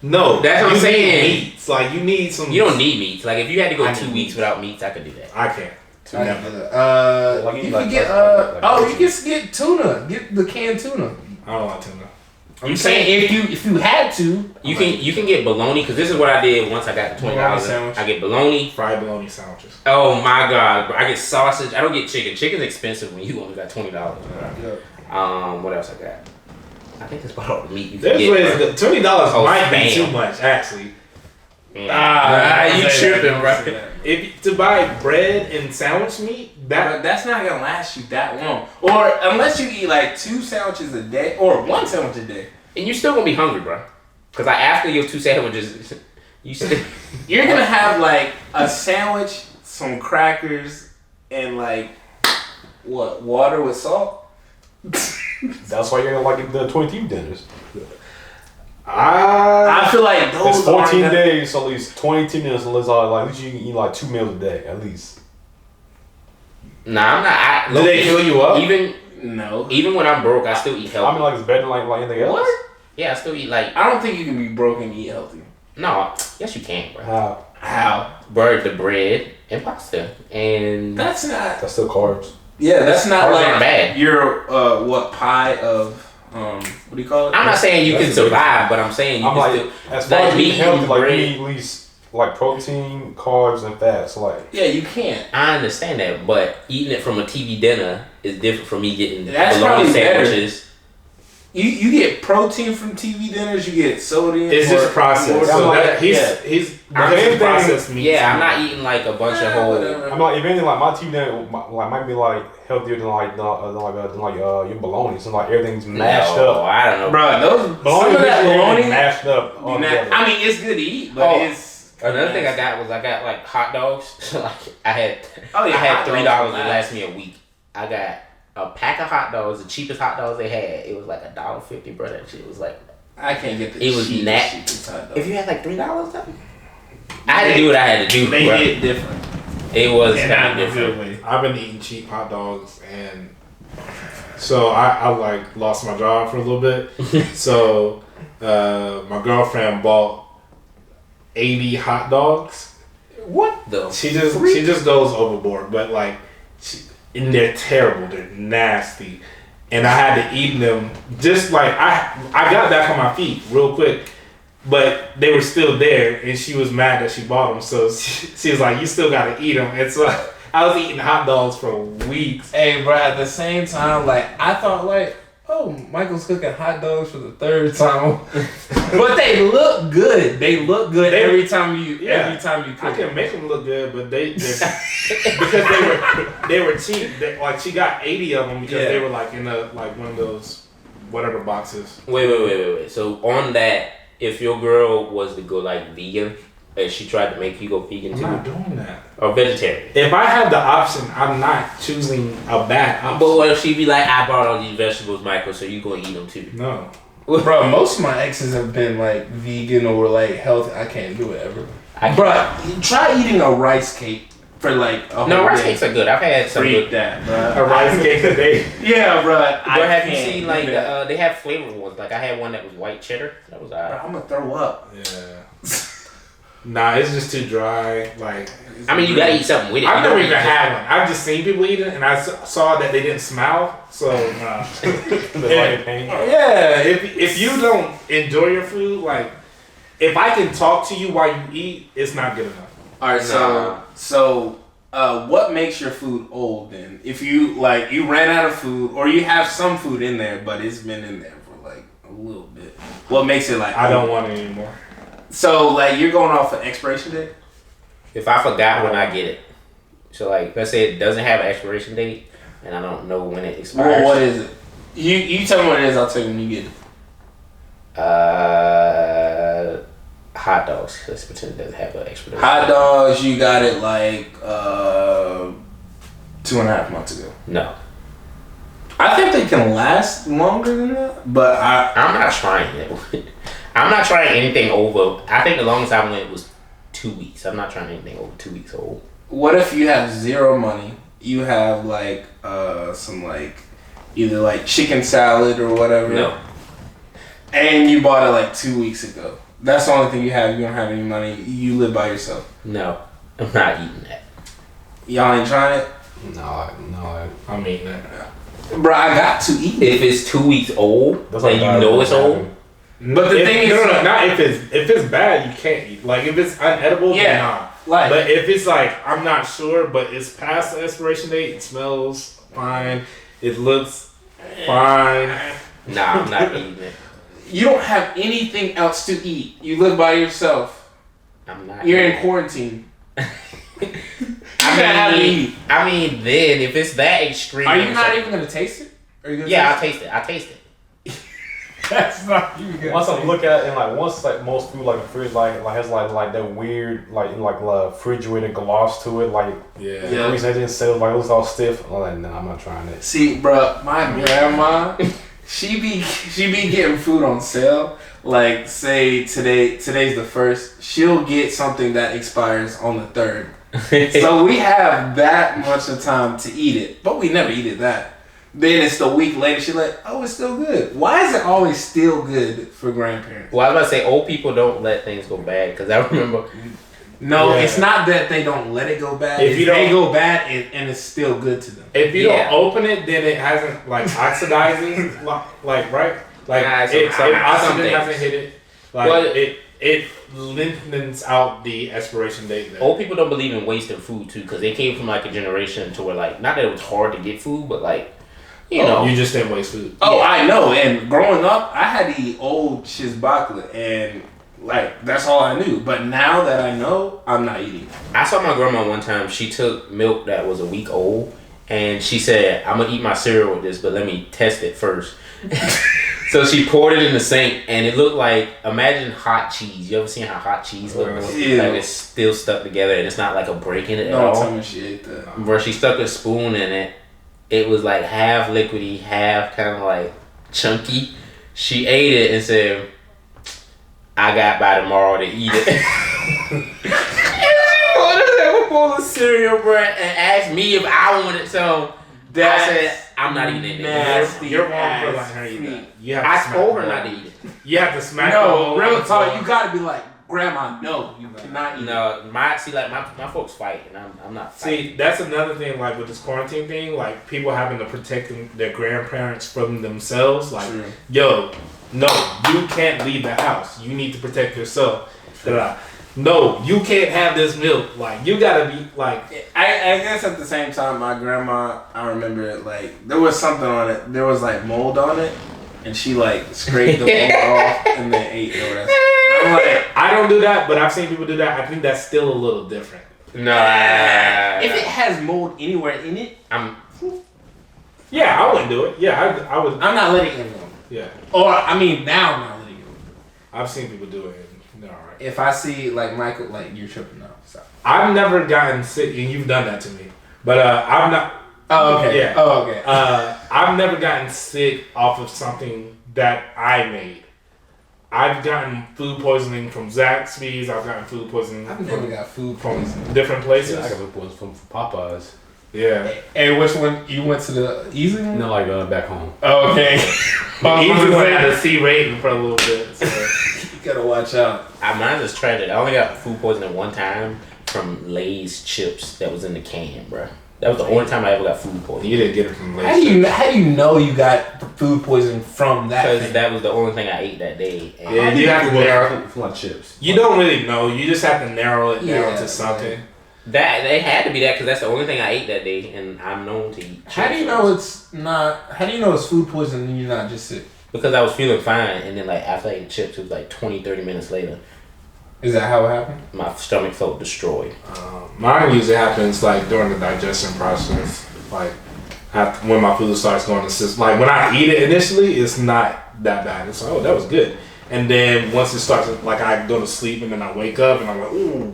No, That's what I'm you saying. need meats. Like you need some. You don't need meats. Like if you had to go I 2 need weeks without meats, I could do that. I can't. Like, you like- can get like- you can get tuna. Get the canned tuna. I don't like tuna. I'm saying if you had to, You can get bologna because this is what I did once I got the Bologna $20. sandwich. I get bologna. Fried bologna sandwiches. Oh my god, bro. I get sausage. I don't get chicken. Chicken's expensive when you only got $20. What else I got? I think that's about all the meat you can There's get. ways. bro. $20 Oh, might be spam. too much, actually. You tripping, bro? If to buy bread and sandwich meat, But that's not gonna last you that long. Or unless you eat like 2 sandwiches a day or 1 sandwich a day. And you're still gonna be hungry, bro. Cause like after your 2 sandwiches, you still. You're gonna have like a sandwich, some crackers, and like what? Water with salt? That's why you're gonna like the 20 dinners. I I feel like those It's 14 aren't days, so at least 22 minutes. Unless like at least you can eat like 2 meals a day at least. Nah, I'm not. do they fill you up? Even when I'm broke, I still eat healthy. I mean, like it's better than like anything else. What? Yeah, I still eat like. I don't think you can be broke and eat healthy. No, yes you can, bro. How? The bread and pasta and. That's not. That's still carbs. Yeah, that's not Carbs like aren't bad. your what pie of what do you call it? I'm not saying you can That's survive, but I'm saying you I'm can like, still. as far like as me eating healthy, eating like bread- you need at least like protein, carbs, and fats. Like Yeah, you can't. I understand that, but eating it from a TV dinner is different from me getting That's bologna probably better. sandwiches. You get protein from TV dinners. You get sodium. It's just processed. So like, that, he's I'm making saying- processed meat. Yeah, I'm not eating like a bunch of whole. I'm like, if anything, like my TV dinner might be like healthier than your bologna. So like everything's mashed No, up. I don't know. Bro, those Bologna some of that bologna. mashed up. all together. I mean, it's good to eat, but Oh. it's Another thing I got like hot dogs. So like I had Oh, yeah, I had hot $3 dogs to are last me a week. I got a pack of hot dogs, the cheapest hot dogs they had. It was like $1.50, bro. That shit was like. I can't get the It was cheapest hot dog. If you had like $3, though, I had to do what I had to do. They bro. hit different. It was And kind not of in a different. good way. I've been eating cheap hot dogs, and so I like lost my job for a little bit. So my girlfriend bought 80 hot dogs. What the? She just goes overboard, but like, and they're terrible. They're nasty, and I had to eat them. Just like I got back on my feet real quick, but they were still there, and she was mad that she bought them. So she was like, "You still got to eat them." And so I was eating hot dogs for weeks. Hey, bro. At the same time, like I thought, like, oh, Michael's cooking hot dogs for the third time, but they look good. They look good every time you cook. I can make them look good, but they're because they were cheap. Like she got 80 of them because they were like in one of those whatever boxes. Wait. So on that, if your girl was to go like vegan, and she tried to make you go vegan too, I'm not doing that. Or vegetarian. If I have the option, I'm not choosing a bad option. But what if she be like, I bought all these vegetables, Michael, so you gonna eat them too? No. Bro, most of my exes have been like vegan or like healthy. I can't do it ever. Bro, try eating a rice cake for like a whole No, rice day. cakes are good. I've had some Freak good. that, bro. A rice cake a day. Yeah, bro. But have you seen like they have flavored ones? Like I had one that was white cheddar. That was alright. I'm gonna throw up. Yeah. Nah, it's just too dry. Like, I mean, you gotta eat something with it. I've never even had one. I've just seen people eat it, and I saw that they didn't smile. So, nah. Yeah, if you don't enjoy your food, like, if I can talk to you while you eat, it's not good enough. All right, so what makes your food old then? If you like you ran out of food, or you have some food in there, but it's been in there for like a little bit. What makes it like? I don't want it anymore. So like you're going off an expiration date? If I forgot when I get it, so like let's say it doesn't have an expiration date, and I don't know when it expires. Well, what is it? You tell me what it is. I'll tell you when you get it. Hot dogs. Let's pretend it doesn't have an expiration. Hot dogs. You got it like 2.5 months ago. No, I think they can last longer than that, but I'm not trying it. I'm not trying anything over. I think the longest I went was 2 weeks. I'm not trying anything over 2 weeks old. What if you have zero money? You have like some like either like chicken salad or whatever. No. And you bought it like 2 weeks ago. That's the only thing you have. You don't have any money. You live by yourself. No, I'm not eating that. Y'all ain't trying it? No, I'm eating it. Bro, I got to eat it. If it's 2 weeks old, That's then like you know it's old. But the thing is, no, not if it's bad, you can't eat. Like if it's unedible, Yeah. then nah. like, But if it's like I'm not sure, but it's past the expiration date, it smells fine, it looks fine. Nah, I'm not eating it. you don't have anything else to eat. You live by yourself. I'm not. You're eating in quarantine. I mean, then if it's that extreme, Are you not even gonna taste it? Are you gonna Yeah, I'll taste it. I'll taste it. That's not even good. Once I look at it, and like once like most food like the fridge like has like that weird like refrigerated gloss to it, like Yeah. the reason I didn't say it like it was all stiff. I'm like, nah, I'm not trying it. See, bro, my grandma, she be getting food on sale. Like, say today's the 1st, she'll get something that expires on the 3rd. So we have that much of time to eat it, but we never eat it that. Then it's the week later, she's like, oh, it's still good. Why is it always still good for grandparents? Well, I was about to say, old people don't let things go bad, because I remember. No, Yeah. it's not that they don't let it go bad. If you they don't- go bad and it's still good to them. If you Yeah. don't open it, then it hasn't like oxidizing, like right, like Nah, it some oxygen things. hasn't hit it. Like Well, it lengthens out the expiration date. There. Old people don't believe in wasting food, too, because they came from, like, a generation to where, like, not that it was hard to get food, but, like, you know. You just didn't waste food. Oh, I know. And growing up, I had to eat old shizbakla, and like that's all I knew. But now that I know, I'm not eating. I saw my grandma one time. She took milk that was a week old, and she said, "I'm gonna eat my cereal with this, but let me test it first." So she poured it in the sink, and it looked like, imagine hot cheese. You ever seen how hot cheese looks? Yeah. Like it's still stuck together, and it's not like a break in it at Don't all. tell me she ate that. Where she stuck a spoon in it, it was like half liquidy, half kind of like chunky. She ate it and said, "I got by tomorrow to eat it." And she poured a bowl of cereal, bro, and asked me if I wanted some. I said, I'm not eating it. Nasty. You're wrong for ass letting her eat freak. that. You have to I smack told her the not bowl. to eat it. You have to smack the No, bowl real on the talk. floor. You gotta be like, Grandma, no, you cannot eat. No, my folks fight, and I'm not fighting. See, that's another thing, like with this quarantine thing, like people having to protect their grandparents from themselves. Like, True. yo, no, you can't leave the house. You need to protect yourself. No, you can't have this milk. Like, you gotta be like. I guess at the same time, my grandma, I remember it, like, there was something on it. There was like mold on it, and she like scraped the mold off and then ate the rest. I'm like, I don't do that, but I've seen people do that. I think that's still a little different. No, if it has mold anywhere in it, Yeah, I wouldn't do it. Yeah, I would. I'm not letting it go. Yeah, Or, I mean, now I'm not letting it go. I've seen people do it. And they're all right. If I see, like, Michael, like, you're tripping now. So. I've never gotten sick, and you've done that to me. But I've not. Oh, okay. Yeah. Oh, okay. I've never gotten sick off of something that I made. I've gotten food poisoning from Zaxby's. I've gotten food poisoning I've never from got food poisoning. different places. Yeah, I got food poisoning from Popeyes. Yeah. Hey, which one? You went to the easy one? No, like back home. Oh, okay. Even when I had a C rating for a little bit. So. You gotta watch out. mine is tragic. I only got food poisoning one time from Lay's chips that was in the can, bro. That was the only time I ever got food poisoning. You didn't get it from How do Lay's. you know you got food poisoning from that Because thing? that was the only thing I ate that day. And Yeah, you have to narrow. Full of chips. You don't really know. You just have to narrow it down Yeah, to something. that they had to be that because that's the only thing I ate that day, and I'm known to eat. How do you know it's not? How do you know it's food poisoning and you're not just sick? Because I was feeling fine, and then like after I ate chips, it was like 20-30 minutes later, Is that how it happened? my stomach felt destroyed. Mine usually happens like during the digestion process. Like after, when my food starts going to system. Like when I eat it initially, it's not that bad. It's like, oh, that was good. And then once it starts, like I go to sleep and then I wake up and I'm like, ooh.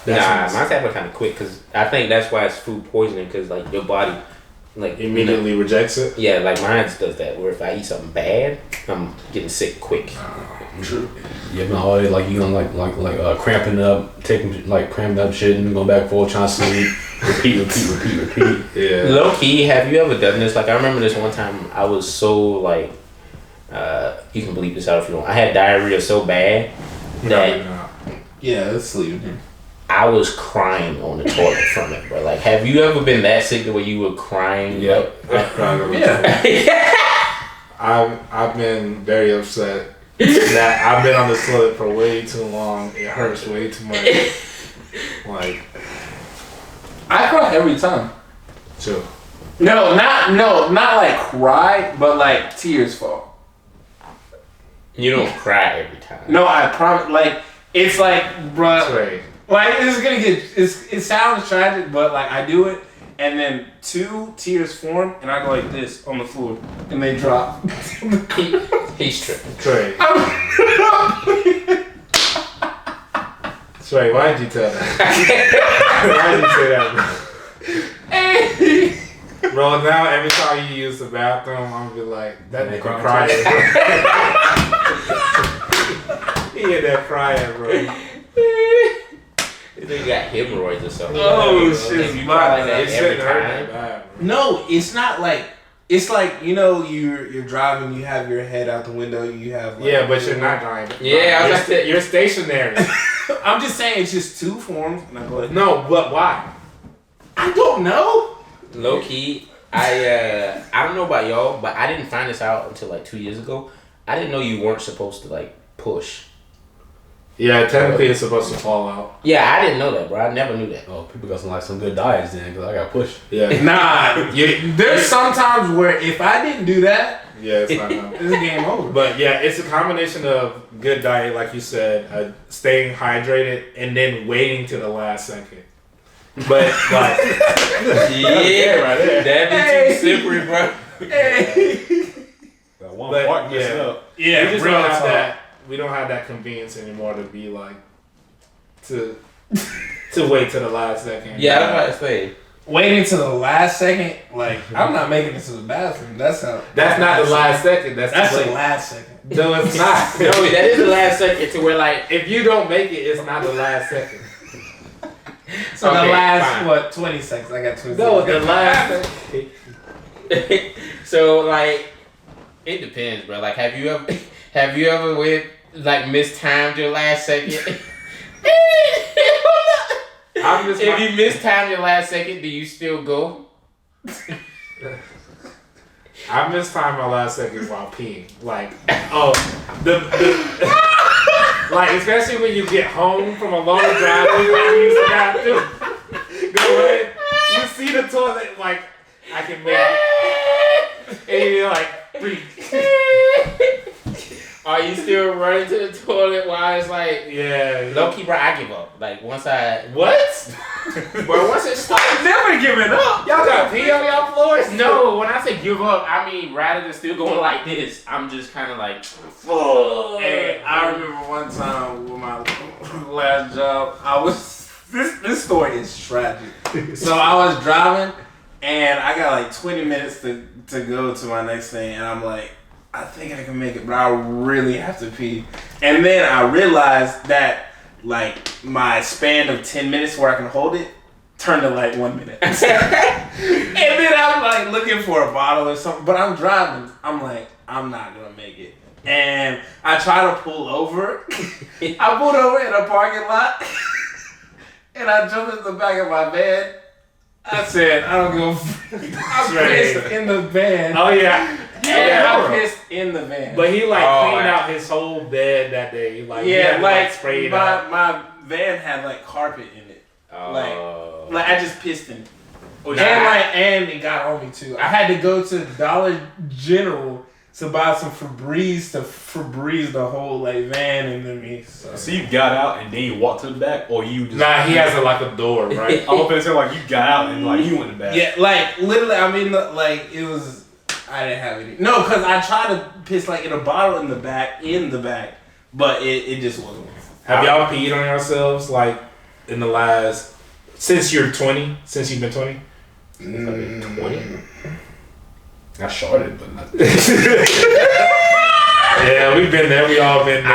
Nah, mine's happened kind of quick because I think that's why it's food poisoning because like your body, like immediately rejects it. Yeah, like mine does that. Where if I eat something bad, I'm getting sick quick. True. Yeah, been all day, like you know, like cramping up, cramping up shit, and going back and forth, trying to sleep, repeat. Yeah. Low key, have you ever done this? Like I remember this one time. I was so like, you can bleep this out if you want. I had diarrhea so bad that Yeah, let's leave it. I was crying on the toilet from it, bro. Like, have you ever been that sick the way you were crying? Yep. Yeah. I've been very upset that I've been on the toilet for way too long. It hurts way too much. Like, I cry every time. chill. No, not like cry, but like tears fall. You don't cry every time. No, I promise. Like it's like, bruh. Trey. Like this is gonna get. It sounds tragic, but like I do it, and then 2 tears form, and I go like this on the floor, and they drop. He's tripping. Trey. Trey, why did you tell that? Why did you say that, Hey. bro? Now every time you use the bathroom, I'm gonna be like, that nigga crying. He in there crying, bro. You got hemorrhoids or something. Oh, If shit, you cry like that It every shouldn't hurt time. that bad, bro. No, it's not like. It's like, you know, you're driving, you have your head out the window, you have like, Yeah, but you're not driving. Yeah, I was like, You're stationary. I'm just saying it's just 2 forms, and I go like, No, but why? I don't know. low key, I don't know about y'all, but I didn't find this out until like 2 years ago. I didn't know you weren't supposed to like push. Yeah, technically it's supposed to fall out. Yeah, I didn't know that, bro. I never knew that. Oh, people got some good diets then, because I got pushed. Yeah. Nah, there's sometimes where if I didn't do that, Yeah, it's not enough. it's game over. But yeah, it's a combination of good diet, like you said, staying hydrated, and then waiting to the last second. But like, Yeah, right there. that'd be too slippery, bro. Hey. Got one But, part messed yeah. up. Yeah, we just real don't have talk. that. We don't have that convenience anymore to be like to wait to the last second. Yeah, I was about to say. Waiting to the last second, like I'm not making it to the bathroom. That's how. That's not the last second. That's That's the the last second. No, it's not. No, that is the last second to where like If you don't make it, it's not the last second. So the Okay, last fine. what 20 seconds? I got 20 No, seconds. the last second. So like, it depends, bro. Like, have you ever mistimed your last second? If you mistimed your last second, do you still go? I mistimed my last seconds while peeing. Like, like, especially when you get home from a long drive, you use the bathroom. Go ahead. You see the toilet, like, I can make it. And you're like, breathe. Are you still running to the toilet while it's like, yeah. low key, bro? I give up. Like, once I What? bro, once it starts, I'm never giving up. Y'all got pee on y'all floors? no. When I say give up, I mean rather than still going like this, I'm just kind of like, fuck. Hey, I remember one time with my last job, this story is tragic. So I was driving and I got like 20 minutes to go to my next thing, and I'm like, I think I can make it, but I really have to pee. And then I realized that like my span of 10 minutes where I can hold it turned to like 1 minute. And then I'm like looking for a bottle or something, but I'm driving. I'm like, I'm not gonna make it. And I try to pull over. I pulled over in a parking lot and I jumped in the back of my van. I said, I don't go. I'm pissed in the van. Oh, yeah. I'm pissed in the van. But he like cleaned out his whole bed that day. Like, yeah, like sprayed out. my van had like carpet in it. Like I just pissed in it. Oh, And it got on me too. I had to go to Dollar General to buy some Febreze to Febreze the whole like van into me. So you got out and then you walked to the back, or you just... Nah, he has like a door, right? I'm gonna say like you got out and like you went to the back. Yeah, like literally. I mean, like it was. I didn't have any. No, because I tried to piss like in a bottle in the back, but it just wasn't. Have y'all peed on yourselves like in the last since you're 20? Since you've been 20? 20. I sharded, but not. Yeah, we've been there. We all been there.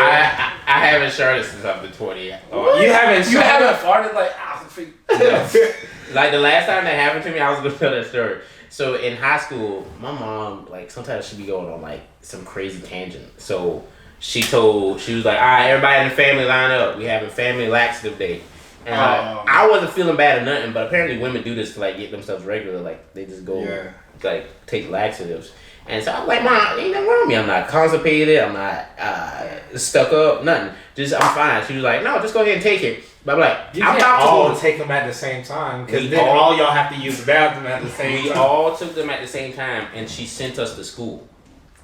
I haven't sharded since I've been 20. You haven't farted like Like the last time that happened to me, I was gonna tell that story. So in high school, my mom like sometimes she'd be going on like some crazy tangent. So she was like, all right, everybody in the family line up. We having family laxative day. And I wasn't feeling bad or nothing, but apparently women do this to like get themselves regular. Like they just go like take laxatives. And so I'm like, Mom, ain't nothing wrong with me. I'm not constipated. I'm not stuck up. Nothing. Just I'm fine. She was like, no, just go ahead and take it. But I'm like, I'm not all take them at the same time because then all y'all have to use the bathroom at the same time. We all took them at the same time, and she sent us to school.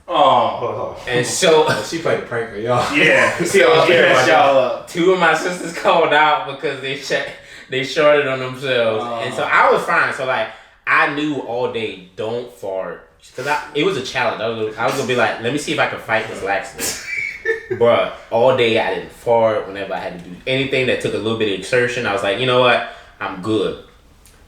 Oh. And so she played a prank with y'all. Yeah. So two of my sisters called out because they shorted on themselves, and so I was fine. So like I knew all day, don't fart, because it was a challenge. I was gonna be like, let me see if I can fight this laxative. Bruh, all day I didn't fart. Whenever I had to do anything that took a little bit of exertion, I was like, you know what? I'm good.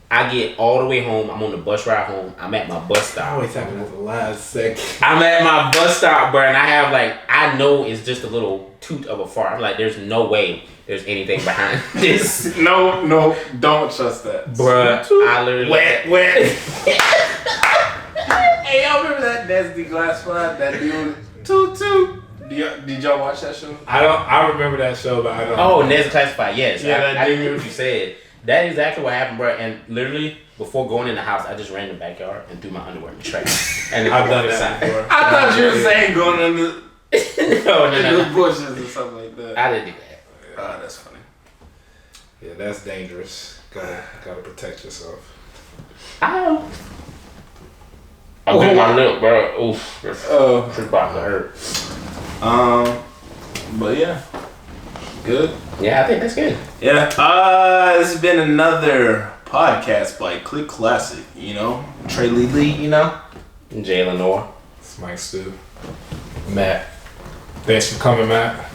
I get all the way home. I'm on the bus ride home. I'm at my bus stop. I always happen at the last second. I'm at my bus stop, bruh, and I have like, I know it's just a little toot of a fart. I'm like, there's no way there's anything behind this. No, don't trust that. Bruh, I literally... Wet. Hey, y'all remember that Nesty Glass Slide? That dude, toot. Did y'all watch that show? I remember that show, but I don't. Oh, Ned's Classified, yes. Yeah, I didn't hear what you said. That is exactly what happened, bro. And literally, before going in the house, I just ran in the backyard and threw my underwear in the trash. And I've done that before. I thought you were saying going in the no. bushes or something like that. I didn't do that. Oh, that's funny. Yeah, that's dangerous. Gotta protect yourself. Ow. I bit my lip, bro. Oof. It's about to hurt. But yeah. Good? Yeah, I think that's good. Yeah. This has been another podcast by Clique Classix, you know? Trey Lee, you know? Jaylen Orr. It's Mike Stu. Matt. Thanks for coming, Matt.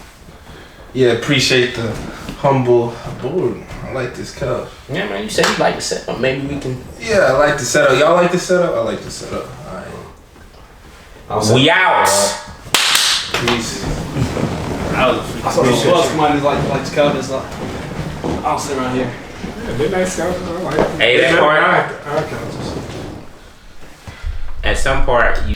Yeah, appreciate the humble board. I like this cup. Yeah, man, you said you like the setup. Maybe we can... Yeah, I like the setup. Y'all like the setup? I like the setup. Alright. We out! Peace. Somebody like the cup. It's like, I'll sit around here. Yeah, they're nice couches. I like them. Hey, that part. Our couches. some part you